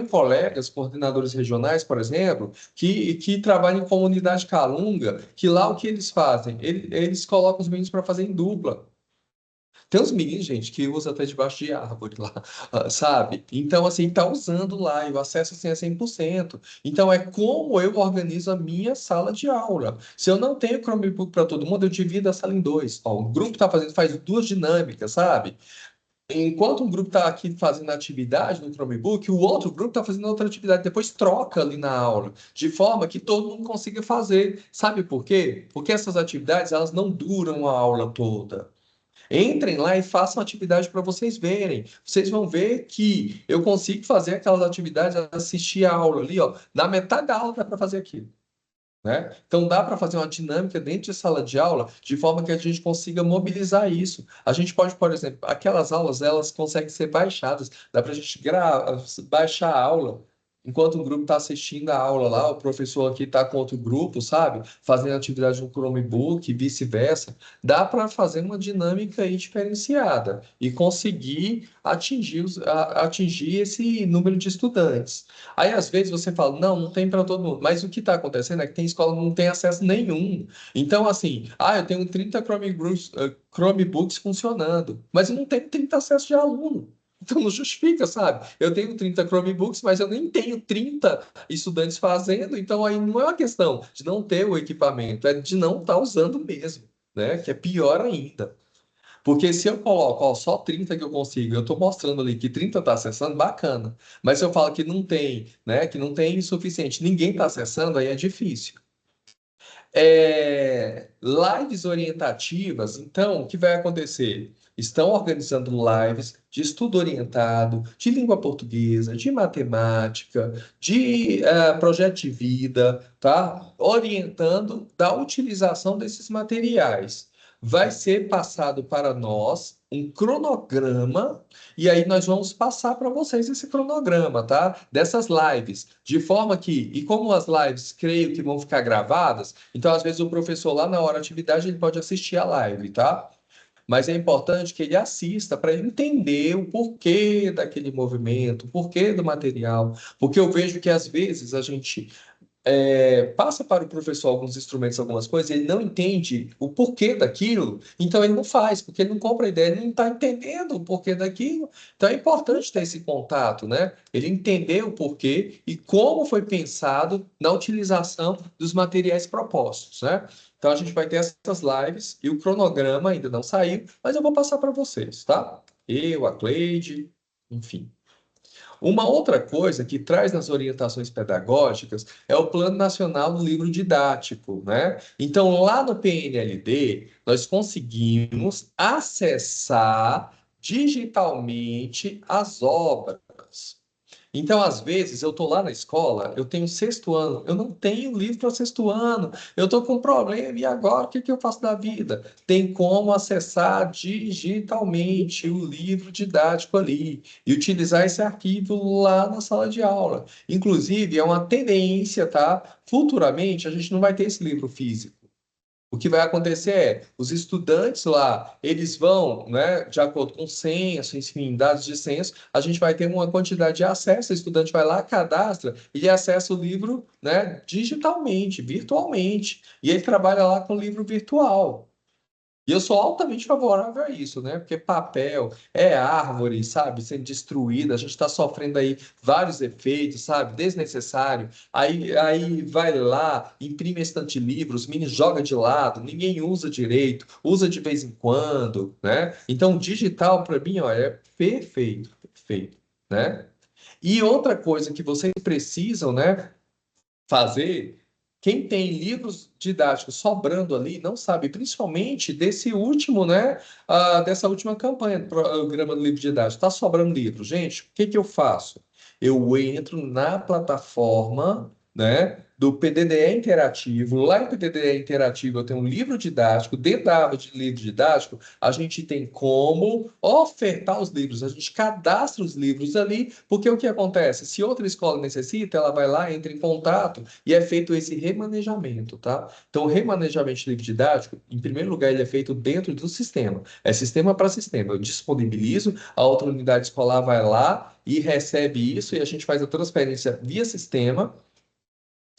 colegas, coordenadores regionais, por exemplo, que trabalham em comunidade Calunga, que lá o que eles fazem? Eles colocam os meninos para fazer em dupla. Tem uns meninos, gente, que usa até debaixo de árvore lá, sabe? Então, assim, tá usando lá e o acesso assim, é 100%. Então, é como eu organizo a minha sala de aula. Se eu não tenho Chromebook para todo mundo, eu divido a sala em dois. Ó, o grupo tá fazendo, faz duas dinâmicas, sabe? Enquanto um grupo está aqui fazendo atividade no Chromebook, o outro grupo está fazendo outra atividade, depois troca ali na aula, de forma que todo mundo consiga fazer. Sabe por quê? Porque essas atividades, elas não duram a aula toda. Entrem lá e façam atividade para vocês verem. Vocês vão ver que eu consigo fazer aquelas atividades, assistir a aula ali, ó. Na metade da aula dá para fazer aquilo, né? Então dá para fazer uma dinâmica dentro de sala de aula de forma que a gente consiga mobilizar isso. A gente pode, por exemplo, aquelas aulas elas conseguem ser baixadas, dá para a gente baixar a aula enquanto um grupo está assistindo a aula lá, o professor aqui está com outro grupo, sabe? Fazendo atividade no Chromebook e vice-versa. Dá para fazer uma dinâmica aí diferenciada e conseguir atingir, atingir esse número de estudantes. Aí, às vezes, você fala, não, não tem para todo mundo. Mas o que está acontecendo é que tem escola que não tem acesso nenhum. Então, assim, eu tenho 30 Chromebooks, Chromebooks funcionando, mas eu não tenho 30 acessos de aluno. Então, não justifica, sabe? Eu tenho 30 Chromebooks, mas eu nem tenho 30 estudantes fazendo. Então, aí não é uma questão de não ter o equipamento, é de não estar usando mesmo, né? Que é pior ainda. Porque se eu coloco, ó, só 30 que eu consigo, eu estou mostrando ali que 30 está acessando, bacana. Mas se eu falo que não tem, né, que não tem suficiente, ninguém está acessando, aí é difícil. Lives orientativas, então, o que vai acontecer? Estão organizando lives de estudo orientado, de língua portuguesa, de matemática, de projeto de vida, tá? Orientando da utilização desses materiais. Vai ser passado para nós um cronograma, e aí nós vamos passar para vocês esse cronograma, tá? Dessas lives, de forma que, e como as lives creio que vão ficar gravadas, então, às vezes, o professor lá na hora da atividade ele pode assistir a live, tá? Mas é importante que ele assista para entender o porquê daquele movimento, o porquê do material. Porque eu vejo que às vezes a gente passa para o professor alguns instrumentos, algumas coisas, e ele não entende o porquê daquilo, então ele não faz, porque ele não compra a ideia, ele não está entendendo o porquê daquilo. Então é importante ter esse contato, né? Ele entender o porquê e como foi pensado na utilização dos materiais propostos, né? Então a gente vai ter essas lives e o cronograma ainda não saiu, mas eu vou passar para vocês, tá? Eu, a Cleide, enfim. Uma outra coisa que traz nas orientações pedagógicas é o Plano Nacional do Livro Didático, né? Então, lá no PNLD, nós conseguimos acessar digitalmente as obras. Então, às vezes, eu estou lá na escola, eu tenho sexto ano, eu não tenho livro para sexto ano, eu estou com um problema, e agora o que que eu faço da vida? Tem como acessar digitalmente o livro didático ali e utilizar esse arquivo lá na sala de aula. Inclusive, é uma tendência, tá? Futuramente, a gente não vai ter esse livro físico. O que vai acontecer é, os estudantes lá, eles vão, né, de acordo com censo, enfim, dados de censo, a gente vai ter uma quantidade de acesso, o estudante vai lá, cadastra, e acessa o livro, né, digitalmente, virtualmente, e ele trabalha lá com o livro virtual. E eu sou altamente favorável a isso, né? Porque papel é árvore, sabe, sendo destruída, a gente está sofrendo aí vários efeitos, sabe, desnecessário. Aí vai lá, imprime estante de livros, mini joga de lado, ninguém usa direito, usa de vez em quando, né? Então, digital para mim, ó, é perfeito, perfeito, né? E outra coisa que vocês precisam, né, fazer. Quem tem livros didáticos sobrando ali não sabe, principalmente desse último, né? Dessa última campanha do programa do livro didático. Está sobrando livro. Gente, o que que eu faço? Eu entro na plataforma, né? Do PDDE Interativo. Lá em PDDE Interativo eu tenho um livro didático. Dentro da aba de livro didático, a gente tem como ofertar os livros. A gente cadastra os livros ali, porque o que acontece? Se outra escola necessita, ela vai lá, entra em contato e é feito esse remanejamento, tá? Então, o remanejamento de livro didático, em primeiro lugar, ele é feito dentro do sistema. É sistema para sistema. Eu disponibilizo, a outra unidade escolar vai lá e recebe isso e a gente faz a transferência via sistema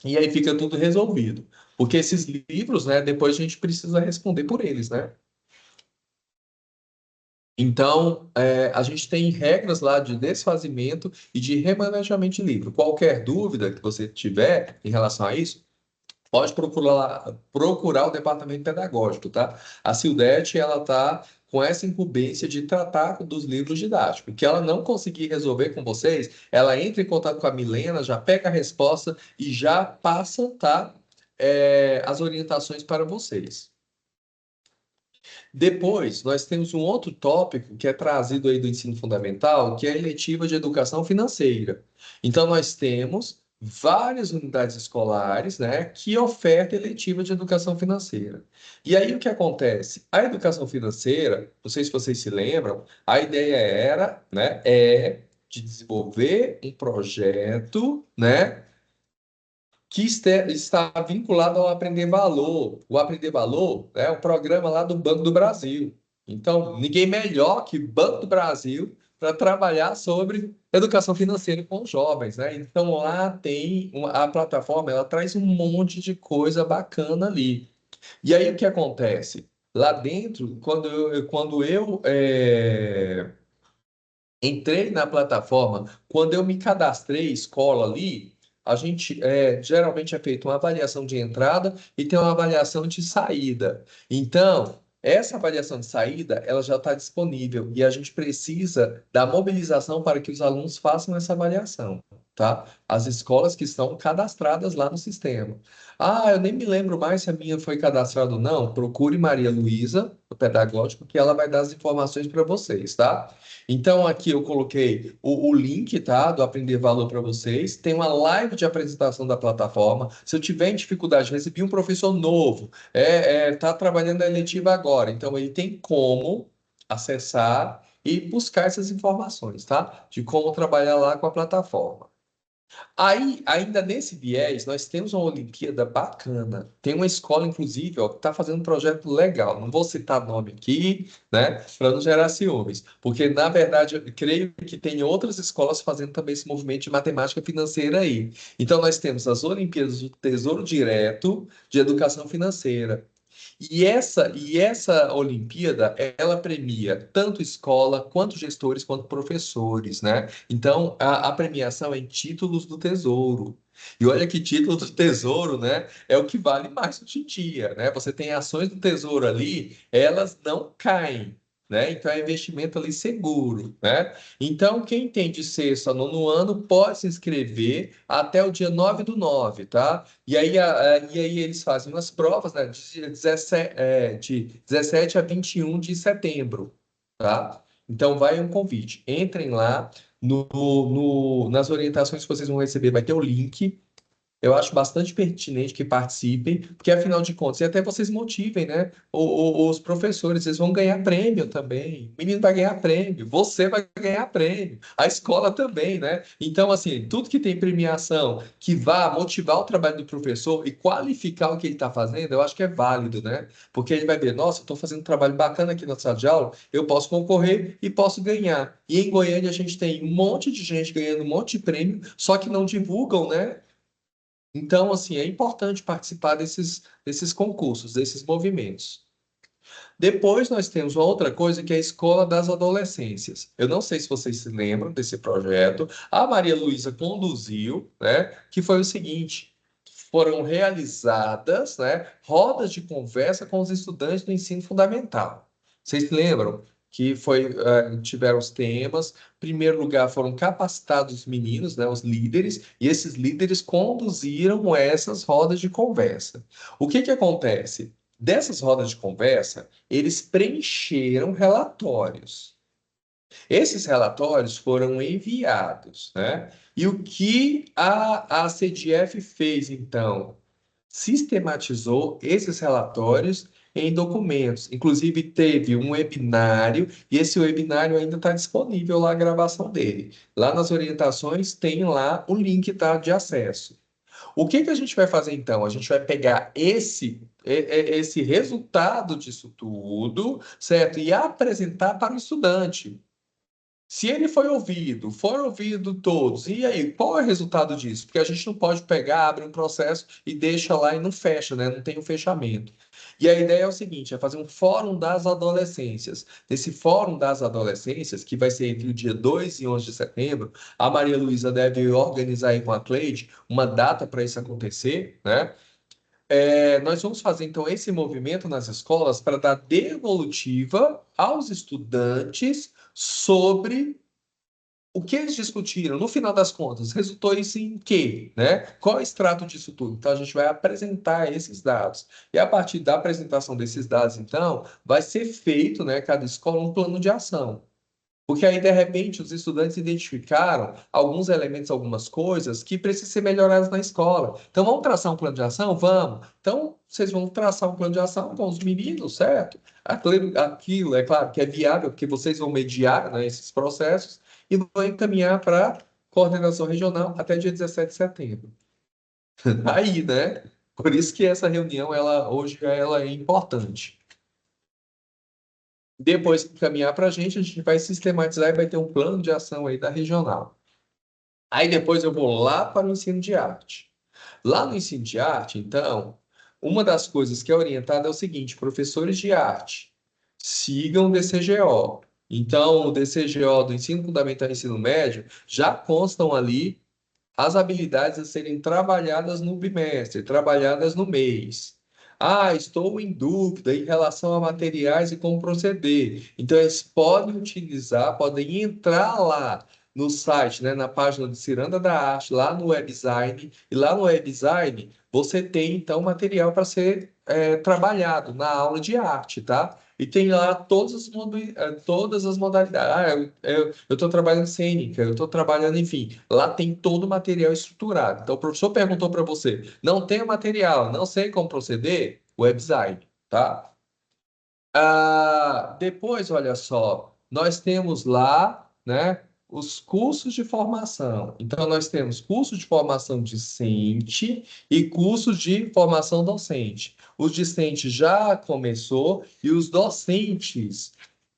e aí fica tudo resolvido. Porque esses livros, né, depois a gente precisa responder por eles, né? Então, a gente tem regras lá de desfazimento e de remanejamento de livro. Qualquer dúvida que você tiver em relação a isso, pode procurar o departamento pedagógico, tá? A Sildete, ela tá com essa incumbência de tratar dos livros didáticos. O que ela não conseguir resolver com vocês, ela entra em contato com a Milena, já pega a resposta e já passa, tá? As orientações para vocês. Depois, nós temos um outro tópico que é trazido aí do ensino fundamental, que é a eletiva de educação financeira. Então, nós temos várias unidades escolares, né, que ofertam eletiva de educação financeira. E aí, o que acontece? A educação financeira, não sei se vocês se lembram, a ideia era, né, de desenvolver um projeto, né, que está vinculado ao Aprender Valor. O Aprender Valor é um programa lá do Banco do Brasil. Então, ninguém melhor que Banco do Brasil para trabalhar sobre educação financeira com os jovens, né? Então, lá tem a plataforma, ela traz um monte de coisa bacana ali. E aí, o que acontece? Lá dentro, quando eu entrei na plataforma, quando eu me cadastrei escola ali, a gente geralmente é feita uma avaliação de entrada e tem uma avaliação de saída. Então, essa avaliação de saída, ela já está disponível e a gente precisa da mobilização para que os alunos façam essa avaliação, tá? As escolas que estão cadastradas lá no sistema. Ah, eu nem me lembro mais se a minha foi cadastrada ou não. Procure Maria Luísa, o pedagógico, que ela vai dar as informações para vocês, tá? Então, aqui eu coloquei o link, tá, do Aprender Valor para vocês. Tem uma live de apresentação da plataforma. Se eu tiver em dificuldade, recebi um professor novo, tá trabalhando a eletiva agora. Então, ele tem como acessar e buscar essas informações, tá? De como trabalhar lá com a plataforma. Aí, ainda nesse viés, nós temos uma Olimpíada bacana. Tem uma escola, inclusive, ó, que está fazendo um projeto legal. Não vou citar nome aqui, né, para não gerar ciúmes, porque, na verdade, eu creio que tem outras escolas fazendo também esse movimento de matemática financeira aí. Então, nós temos as Olimpíadas do Tesouro Direto de Educação Financeira. E essa Olimpíada, ela premia tanto escola, quanto gestores, quanto professores, né? Então, a premiação é em títulos do Tesouro. E olha que título do Tesouro, né? É o que vale mais hoje em dia, né? Você tem ações do Tesouro ali, elas não caem, né? Então, é investimento ali seguro, né? Então, quem tem de sexto a nono ano pode se inscrever até o dia 9/9, tá? E aí eles fazem umas provas, né, de 17 a 21 de setembro, tá? Então vai um convite. Entrem lá nas orientações que vocês vão receber, vai ter o link. Eu acho bastante pertinente que participem, porque afinal de contas, e até vocês motivem, né? Os professores, eles vão ganhar prêmio também. O menino vai ganhar prêmio, você vai ganhar prêmio, a escola também, né? Então, assim, tudo que tem premiação que vá motivar o trabalho do professor e qualificar o que ele está fazendo, eu acho que é válido, né? Porque ele vai ver, nossa, eu estou fazendo um trabalho bacana aqui na sala de aula, eu posso concorrer e posso ganhar. E em Goiânia a gente tem um monte de gente ganhando um monte de prêmio, só que não divulgam, né? Então, assim, é importante participar desses concursos, desses movimentos. Depois nós temos uma outra coisa que é a Escola das Adolescências. Eu não sei se vocês se lembram desse projeto. A Maria Luísa conduziu, né? Que foi o seguinte: foram realizadas, né, rodas de conversa com os estudantes do ensino fundamental. Vocês se lembram? tiveram os temas. Em primeiro lugar, foram capacitados os meninos, né, os líderes, e esses líderes conduziram essas rodas de conversa. O que que acontece? Dessas rodas de conversa, eles preencheram relatórios. Esses relatórios foram enviados, né? E o que a CDF fez, então? Sistematizou esses relatórios em documentos. Inclusive, teve um webinário, e esse webinário ainda está disponível lá, a gravação dele. Lá nas orientações tem lá o link, tá, de acesso. O que que a gente vai fazer então? A gente vai pegar esse resultado disso tudo, certo? E apresentar para o estudante. Se ele foi ouvido, foram ouvidos todos, e aí, qual é o resultado disso? Porque a gente não pode pegar, abre um processo e deixa lá e não fecha, né? Não tem um fechamento. E a ideia é o seguinte, é fazer um fórum das adolescências. Nesse fórum das adolescências, que vai ser entre o dia 2 e 11 de setembro, a Maria Luísa deve organizar aí com a Cleide uma data para isso acontecer, né? Nós vamos fazer então esse movimento nas escolas para dar devolutiva aos estudantes sobre o que eles discutiram, no final das contas, resultou isso em quê, né? Qual é o extrato disso tudo? Então, a gente vai apresentar esses dados. E a partir da apresentação desses dados, então, vai ser feito, né, cada escola, um plano de ação. Porque aí, de repente, os estudantes identificaram alguns elementos, algumas coisas que precisam ser melhoradas na escola. Então, vamos traçar um plano de ação? Vamos. Então, vocês vão traçar um plano de ação com os meninos, certo? Aquilo, é claro que é viável, porque vocês vão mediar, né, esses processos e vão encaminhar para a coordenação regional até dia 17 de setembro. Aí, né? Por isso que essa reunião, hoje, ela é importante. Depois que caminhar para a gente vai sistematizar e vai ter um plano de ação aí da regional. Aí depois eu vou lá para o ensino de arte. Lá no ensino de arte, então, uma das coisas que é orientada é o seguinte: professores de arte, sigam o DCGO. Então, o DCGO do ensino fundamental e ensino médio já constam ali as habilidades a serem trabalhadas no bimestre, trabalhadas no mês. Ah, estou em dúvida em relação a materiais e como proceder. Então, eles podem utilizar, podem entrar lá no site, né, na página do Ciranda da Arte, lá no WebDesign, e lá no WebDesign você tem, então, material para ser trabalhado na aula de arte, tá? E tem lá todas as modalidades. Eu estou trabalhando cênica, eu estou trabalhando, enfim. Lá tem todo o material estruturado. Então, o professor perguntou para você: não tem o material, não sei como proceder? Web design, tá? Depois, olha só, nós temos lá, né, os cursos de formação. Então, nós temos curso de formação discente e curso de formação docente. Os discentes já começou e os docentes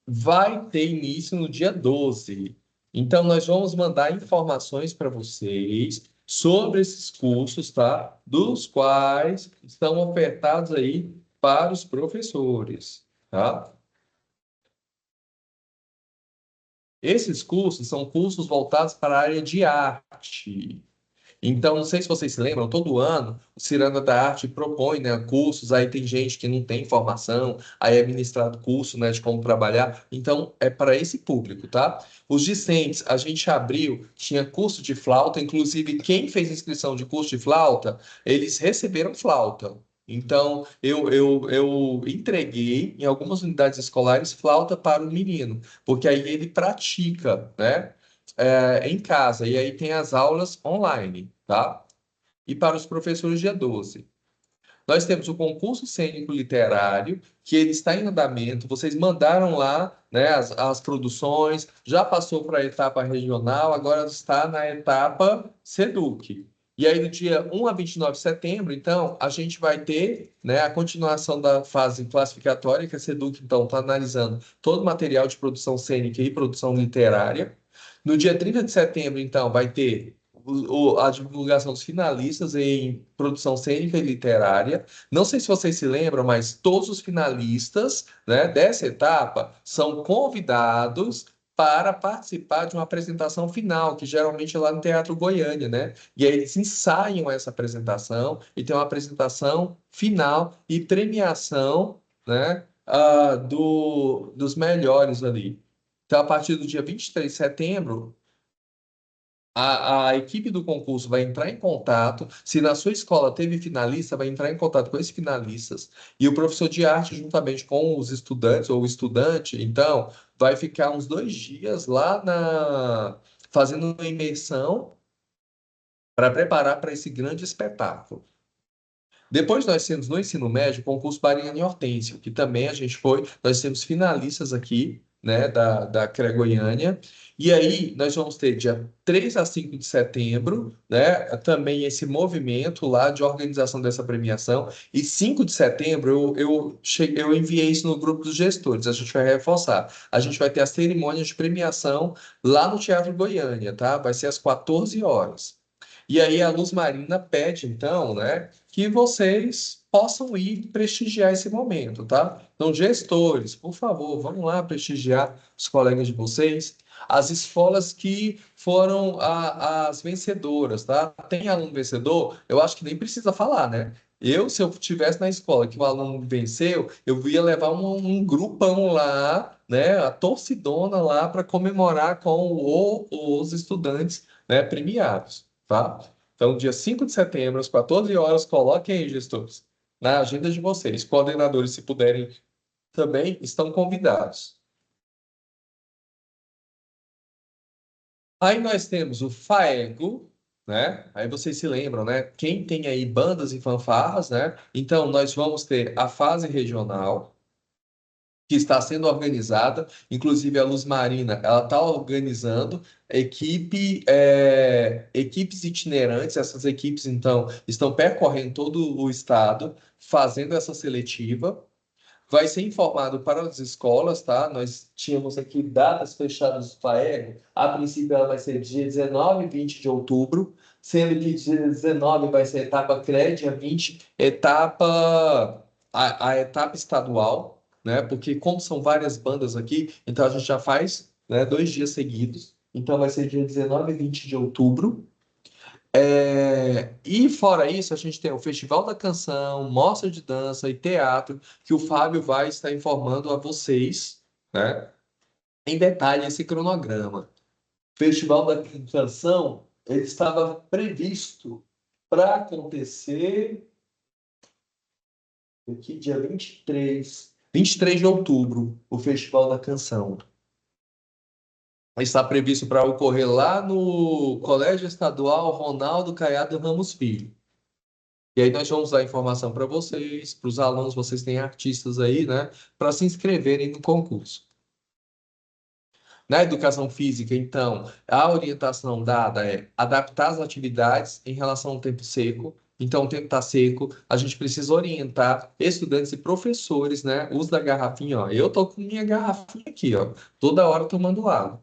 vai ter início no dia 12. Então, nós vamos mandar informações para vocês sobre esses cursos, tá? Dos quais estão ofertados aí para os professores, tá? Esses cursos são cursos voltados para a área de arte. Então, não sei se vocês se lembram, todo ano o Ciranda da Arte propõe, né, cursos, aí tem gente que não tem formação, aí é ministrado curso, né, de como trabalhar. Então, é para esse público, tá? Os discentes, a gente abriu, tinha curso de flauta, inclusive quem fez inscrição de curso de flauta, eles receberam flauta. Então, eu entreguei em algumas unidades escolares flauta para o menino, porque aí ele pratica, né? Em casa, e aí tem as aulas online, tá? E para os professores, dia 12. Nós temos o concurso cênico literário, que ele está em andamento. Vocês mandaram lá, né, as produções, já passou para a etapa regional, agora está na etapa SEDUC. E aí, do dia 1 a 29 de setembro, então, a gente vai ter, né, a continuação da fase classificatória, que a SEDUC, então, está analisando todo o material de produção cênica e produção literária. No dia 30 de setembro, então, vai ter a divulgação dos finalistas em produção cênica e literária. Não sei se vocês se lembram, mas todos os finalistas, né, dessa etapa são convidados para participar de uma apresentação final, que geralmente é lá no Teatro Goiânia, né? E aí eles ensaiam essa apresentação e tem uma apresentação final e premiação, né? dos melhores ali. Então, a partir do dia 23 de setembro, a equipe do concurso vai entrar em contato. Se na sua escola teve finalista, vai entrar em contato com esses finalistas. E o professor de arte, juntamente com os estudantes ou o estudante, então, vai ficar uns 2 dias lá fazendo uma imersão para preparar para esse grande espetáculo. Depois nós temos no ensino médio o concurso Mariana e Hortência, que também a gente foi, nós temos finalistas aqui, né, da CRE Goiânia, e aí nós vamos ter dia 3 a 5 de setembro, né, também esse movimento lá de organização dessa premiação, e 5 de setembro eu enviei isso no grupo dos gestores, a gente vai reforçar, a gente vai ter a cerimônia de premiação lá no Teatro Goiânia, tá? Vai ser às 14 horas. E aí a Luz Marina pede, então, né, que vocês possam ir prestigiar esse momento, tá? Então, gestores, por favor, vamos lá prestigiar os colegas de vocês, as escolas que foram as vencedoras, tá? Tem aluno vencedor? Eu acho que nem precisa falar, né? Se eu tivesse na escola que o aluno venceu, eu ia levar um grupão lá, né? A torcidona lá para comemorar com os estudantes, né, premiados, tá? Então, dia 5 de setembro, às 14 horas, coloquem aí, gestores, na agenda de vocês. Coordenadores, se puderem, também estão convidados. Aí nós temos o FAEGO, né? Aí vocês se lembram, né? Quem tem aí bandas e fanfarras, né? Então, nós vamos ter a fase regional, que está sendo organizada, inclusive a Luz Marina, ela está organizando equipes itinerantes, essas equipes, então, estão percorrendo todo o estado, fazendo essa seletiva, vai ser informado para as escolas, tá? Nós tínhamos aqui datas fechadas do FAEG. A princípio, ela vai ser dia 19 e 20 de outubro, sendo que dia 19 vai ser etapa CREA, dia 20, a etapa estadual, né? Porque como são várias bandas aqui, então a gente já faz, né, 2 dias seguidos. Então vai ser dia 19 e 20 de outubro. E fora isso, a gente tem o Festival da Canção, Mostra de Dança e Teatro, que o Fábio vai estar informando a vocês, né, em detalhe esse cronograma. Festival da Canção, ele estava previsto para acontecer aqui dia 23 de outubro, o Festival da Canção. Está previsto para ocorrer lá no Colégio Estadual Ronaldo Caiado Ramos Filho. E aí nós vamos dar informação para vocês, para os alunos, vocês têm artistas aí, né, para se inscreverem no concurso. Na educação física, então, a orientação dada é adaptar as atividades em relação ao tempo seco. Então, o tempo está seco, a gente precisa orientar estudantes e professores, né, uso da garrafinha, ó. Eu tô com minha garrafinha aqui, ó, toda hora tomando água.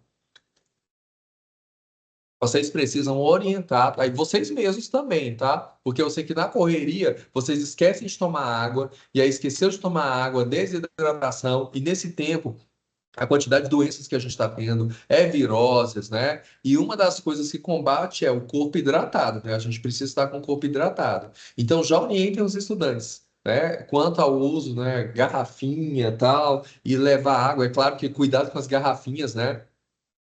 Vocês precisam orientar, tá? E vocês mesmos também, tá? Porque eu sei que na correria vocês esquecem de tomar água, e aí esqueceu de tomar água, desidratação, e nesse tempo a quantidade de doenças que a gente está tendo é viroses, né? E uma das coisas que combate é o corpo hidratado, né? A gente precisa estar com o corpo hidratado. Então já orientem os estudantes. Né, quanto ao uso, né, garrafinha, tal, e levar água, é claro que cuidado com as garrafinhas, né?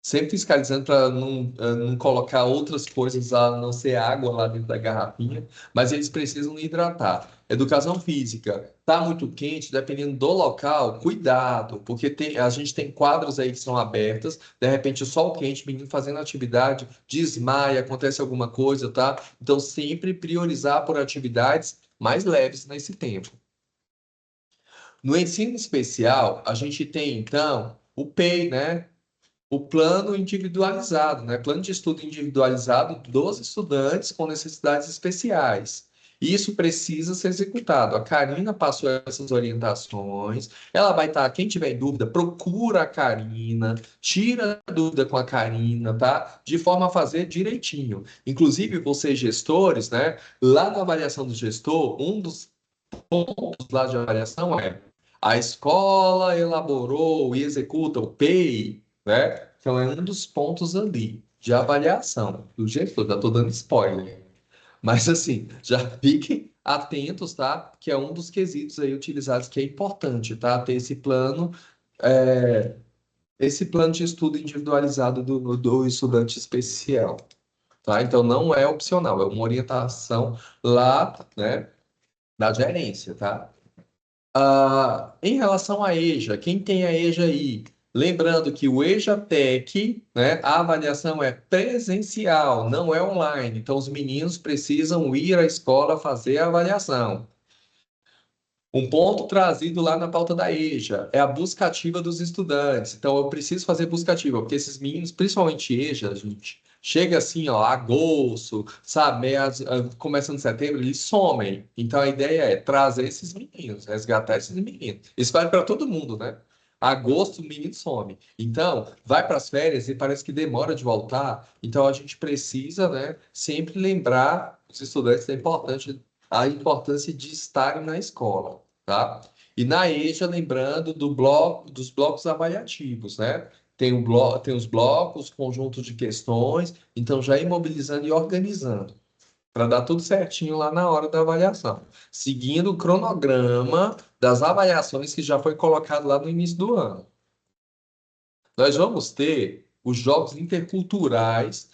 Sempre fiscalizando para não colocar outras coisas a não ser água lá dentro da garrafinha, mas eles precisam hidratar. Educação física, tá muito quente, dependendo do local, cuidado, porque a gente tem quadras aí que são abertas, de repente o sol quente, menino fazendo atividade, desmaia, acontece alguma coisa, tá? Então sempre priorizar por atividades mais leves nesse tempo. No ensino especial, a gente tem então o PEI, né? O plano individualizado, né? Plano de estudo individualizado dos estudantes com necessidades especiais. Isso precisa ser executado. A Karina passou essas orientações. Ela vai estar, quem tiver dúvida, procura a Karina, tira a dúvida com a Karina, tá? De forma a fazer direitinho. Inclusive, vocês gestores, né? Lá na avaliação do gestor, um dos pontos lá de avaliação é a escola elaborou e executa o PEI, né? Então é um dos pontos ali de avaliação do gestor. Já estou dando spoiler. Mas assim, já fiquem atentos, tá? Que é um dos quesitos aí utilizados que é importante, tá? Ter esse plano de estudo individualizado do estudante especial, tá? Então não é opcional, é uma orientação lá, né, da gerência, tá? Em relação à EJA, quem tem a EJA aí? Lembrando que o EJA-TEC, né, a avaliação é presencial, não é online. Então, os meninos precisam ir à escola fazer a avaliação. Um ponto trazido lá na pauta da EJA é a busca ativa dos estudantes. Então, eu preciso fazer busca ativa, porque esses meninos, principalmente EJA, gente, chega assim, ó, agosto, sabe, começando setembro, eles somem. Então, a ideia é trazer esses meninos, resgatar esses meninos. Isso vale para todo mundo, né? Agosto, o menino some. Então, vai para as férias e parece que demora de voltar. Então, a gente precisa, né, sempre lembrar os estudantes a importância de estarem na escola, tá? E na EJA, lembrando dos blocos avaliativos, né? Tem os blocos, conjuntos de questões, então já imobilizando e organizando, para dar tudo certinho lá na hora da avaliação, seguindo o cronograma das avaliações que já foi colocado lá no início do ano. Nós vamos ter os jogos interculturais,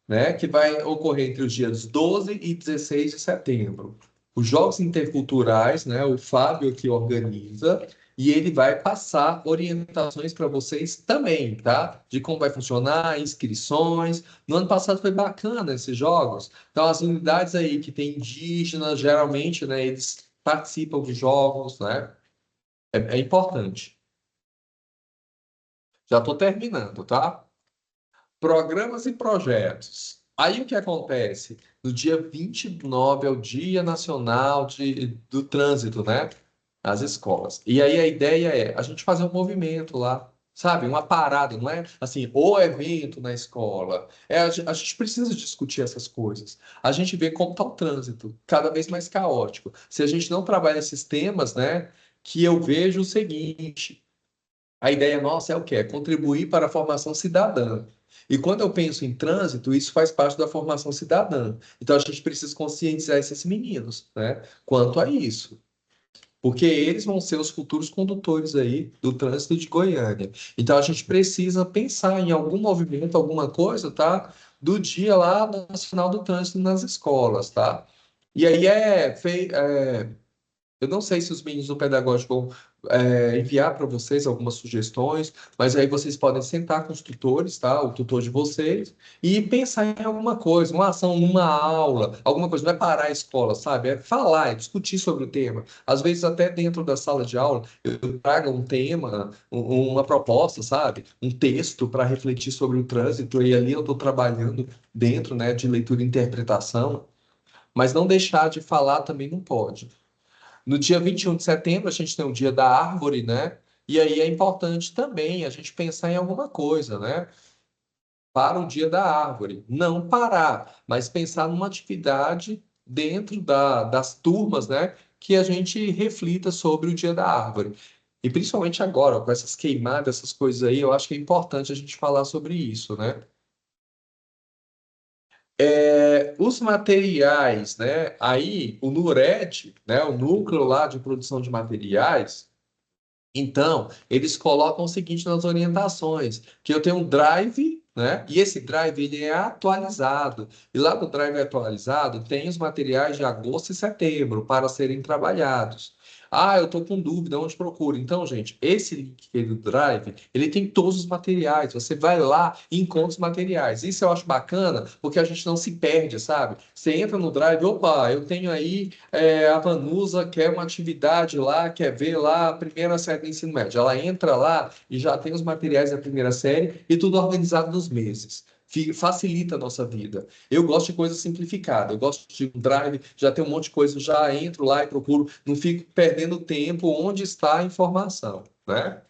né, que vai ocorrer entre os dias 12 e 16 de setembro. Os Jogos Interculturais, né, o Fábio que organiza, e ele vai passar orientações para vocês também, tá? De como vai funcionar, inscrições. No ano passado foi bacana esses jogos. Então, as unidades aí que tem indígenas, geralmente, né, eles participam de jogos, né? É importante. Já estou terminando, tá? Programas e projetos. Aí o que acontece? No dia 29 é o Dia Nacional do Trânsito, né? Nas escolas. E aí a ideia é a gente fazer um movimento lá, sabe? Uma parada, não é assim, o evento na escola. A gente precisa discutir essas coisas. A gente vê como está o trânsito, cada vez mais caótico. Se a gente não trabalha esses temas, né? Que eu vejo o seguinte. A ideia nossa é o quê? É contribuir para a formação cidadã. E quando eu penso em trânsito, isso faz parte da formação cidadã. Então a gente precisa conscientizar esses meninos, né? Quanto a isso. Porque eles vão ser os futuros condutores aí do trânsito de Goiânia. Então a gente precisa pensar em algum movimento, alguma coisa, tá? Do dia lá nacional do trânsito nas escolas, tá? E aí eu não sei se os meninos do pedagógico vão enviar para vocês algumas sugestões, mas aí vocês podem sentar com os tutores, tá? O tutor de vocês, e pensar em alguma coisa, uma ação, uma aula, alguma coisa. Não é parar a escola, sabe? É falar, é discutir sobre o tema. Às vezes, até dentro da sala de aula, eu trago um tema, uma proposta, sabe? Um texto para refletir sobre o trânsito, e ali eu estou trabalhando dentro, né, de leitura e interpretação, mas não deixar de falar também não pode. No dia 21 de setembro, a gente tem o Dia da Árvore, né? E aí é importante também a gente pensar em alguma coisa, né? Para o Dia da Árvore. Não parar, mas pensar numa atividade dentro das turmas, né? Que a gente reflita sobre o Dia da Árvore. E principalmente agora, com essas queimadas, essas coisas aí, eu acho que é importante a gente falar sobre isso, né? Os materiais, né? Aí o NURED, né? O núcleo lá de produção de materiais. Então, eles colocam o seguinte nas orientações, que eu tenho um drive, né? E esse drive ele é atualizado. E lá no drive atualizado tem os materiais de agosto e setembro para serem trabalhados. Ah, eu estou com dúvida, onde procuro? Então, gente, esse link aqui do Drive, ele tem todos os materiais. Você vai lá e encontra os materiais. Isso eu acho bacana, porque a gente não se perde, sabe? Você entra no Drive, opa, eu tenho aí a Vanusa quer uma atividade lá, quer ver lá a primeira série do ensino médio. Ela entra lá e já tem os materiais da primeira série e tudo organizado nos meses. Facilita a nossa vida. Eu gosto de coisa simplificada. Eu gosto de um drive, já tem um monte de coisa, já entro lá e procuro, não fico perdendo tempo onde está a informação, né?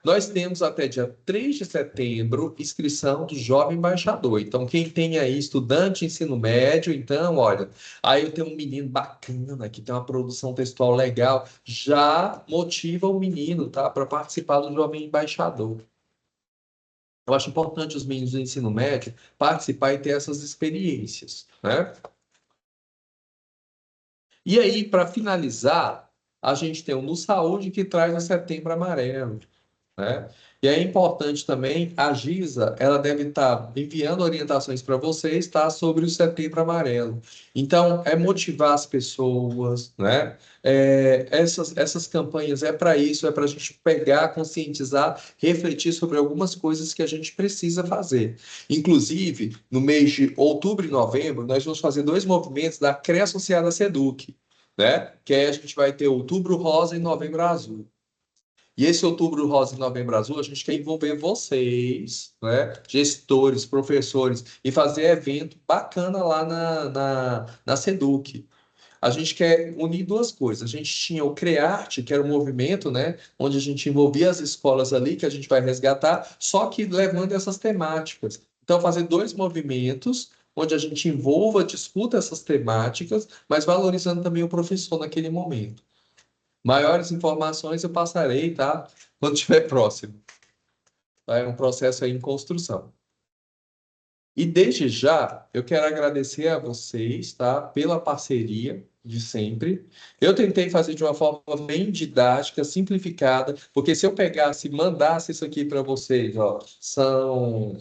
Nós temos até dia 3 de setembro inscrição do Jovem Embaixador. Então, quem tem aí estudante de ensino médio, então, olha, aí eu tenho um menino bacana que tem uma produção textual legal, já motiva o menino, tá, para participar do Jovem Embaixador. Eu acho importante os meninos do ensino médio participar e ter essas experiências, né? E aí, para finalizar, a gente tem o No Saúde que traz o Setembro Amarelo, né? E é importante também, a Gisa, ela deve estar enviando orientações para vocês, tá, sobre o Setembro Amarelo. Então, é motivar as pessoas, né? Essas campanhas é para isso, é para a gente pegar, conscientizar, refletir sobre algumas coisas que a gente precisa fazer. Inclusive, no mês de outubro e novembro, nós vamos fazer dois movimentos da CRE associada à SEDUC, né? Que aí a gente vai ter Outubro Rosa e Novembro Azul. E esse Outubro Rosa e Novembro Azul, a gente quer envolver vocês, né, gestores, professores, e fazer evento bacana lá na Seduc. A gente quer unir duas coisas. A gente tinha o CREARTE, que era um movimento, né, onde a gente envolvia as escolas ali, que a gente vai resgatar, só que levando essas temáticas. Então, fazer dois movimentos, onde a gente envolva, discuta essas temáticas, mas valorizando também o professor naquele momento. Maiores informações eu passarei, tá? Quando estiver próximo. Tá? É um processo aí em construção. E desde já, eu quero agradecer a vocês, tá? Pela parceria de sempre. Eu tentei fazer de uma forma bem didática, simplificada, porque se eu pegasse e mandasse isso aqui para vocês, ó, são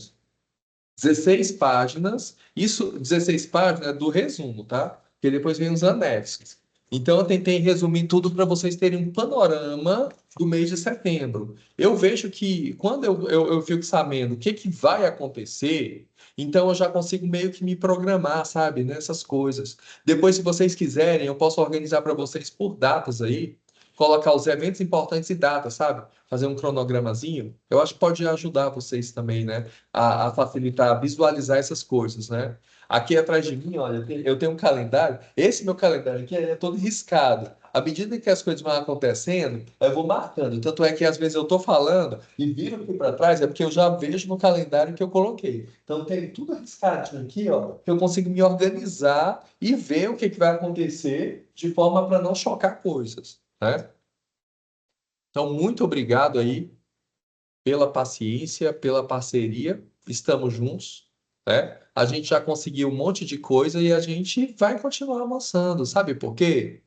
16 páginas, isso 16 páginas é do resumo, tá? Porque depois vem os anexos. Então, eu tentei resumir tudo para vocês terem um panorama do mês de setembro. Eu vejo que quando eu fico sabendo o que, que vai acontecer, então eu já consigo meio que me programar, sabe, nessas coisas. Depois, se vocês quiserem, eu posso organizar para vocês por datas aí, colocar os eventos importantes e datas, sabe? Fazer um cronogramazinho. Eu acho que pode ajudar vocês também, né? A facilitar, a visualizar essas coisas, né? Aqui atrás de mim, olha, eu tenho um calendário. Esse meu calendário aqui é todo riscado. À medida que as coisas vão acontecendo, eu vou marcando. Tanto é que às vezes eu estou falando e viro aqui para trás, é porque eu já vejo no calendário que eu coloquei. Então tem tudo riscadinho aqui, ó, que eu consigo me organizar e ver o que que vai acontecer de forma para não chocar coisas, né? Então, muito obrigado aí pela paciência, pela parceria. Estamos juntos, né? A gente já conseguiu um monte de coisa e a gente vai continuar avançando. Sabe por quê?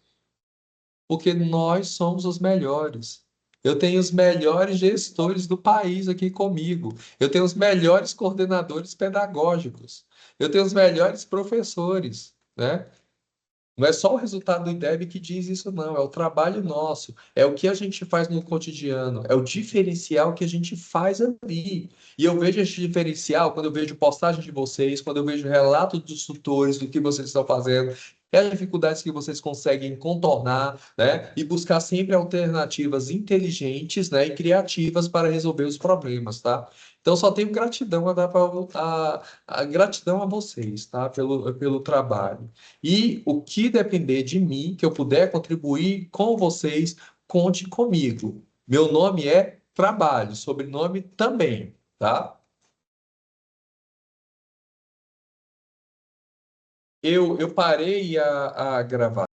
Porque nós somos os melhores. Eu tenho os melhores gestores do país aqui comigo. Eu tenho os melhores coordenadores pedagógicos. Eu tenho os melhores professores, né? Não é só o resultado do IDEB que diz isso, não. É o trabalho nosso. É o que a gente faz no cotidiano. É o diferencial que a gente faz ali. E eu vejo esse diferencial quando eu vejo postagem de vocês, quando eu vejo relato dos tutores, do que vocês estão fazendo, é as dificuldades que vocês conseguem contornar, né? E buscar sempre alternativas inteligentes, né? E criativas para resolver os problemas, tá? Então, só tenho gratidão a dar para a gratidão a vocês, tá? Pelo trabalho. E o que depender de mim, que eu puder contribuir com vocês, conte comigo. Meu nome é Trabalho, sobrenome também, tá? Eu parei a gravar.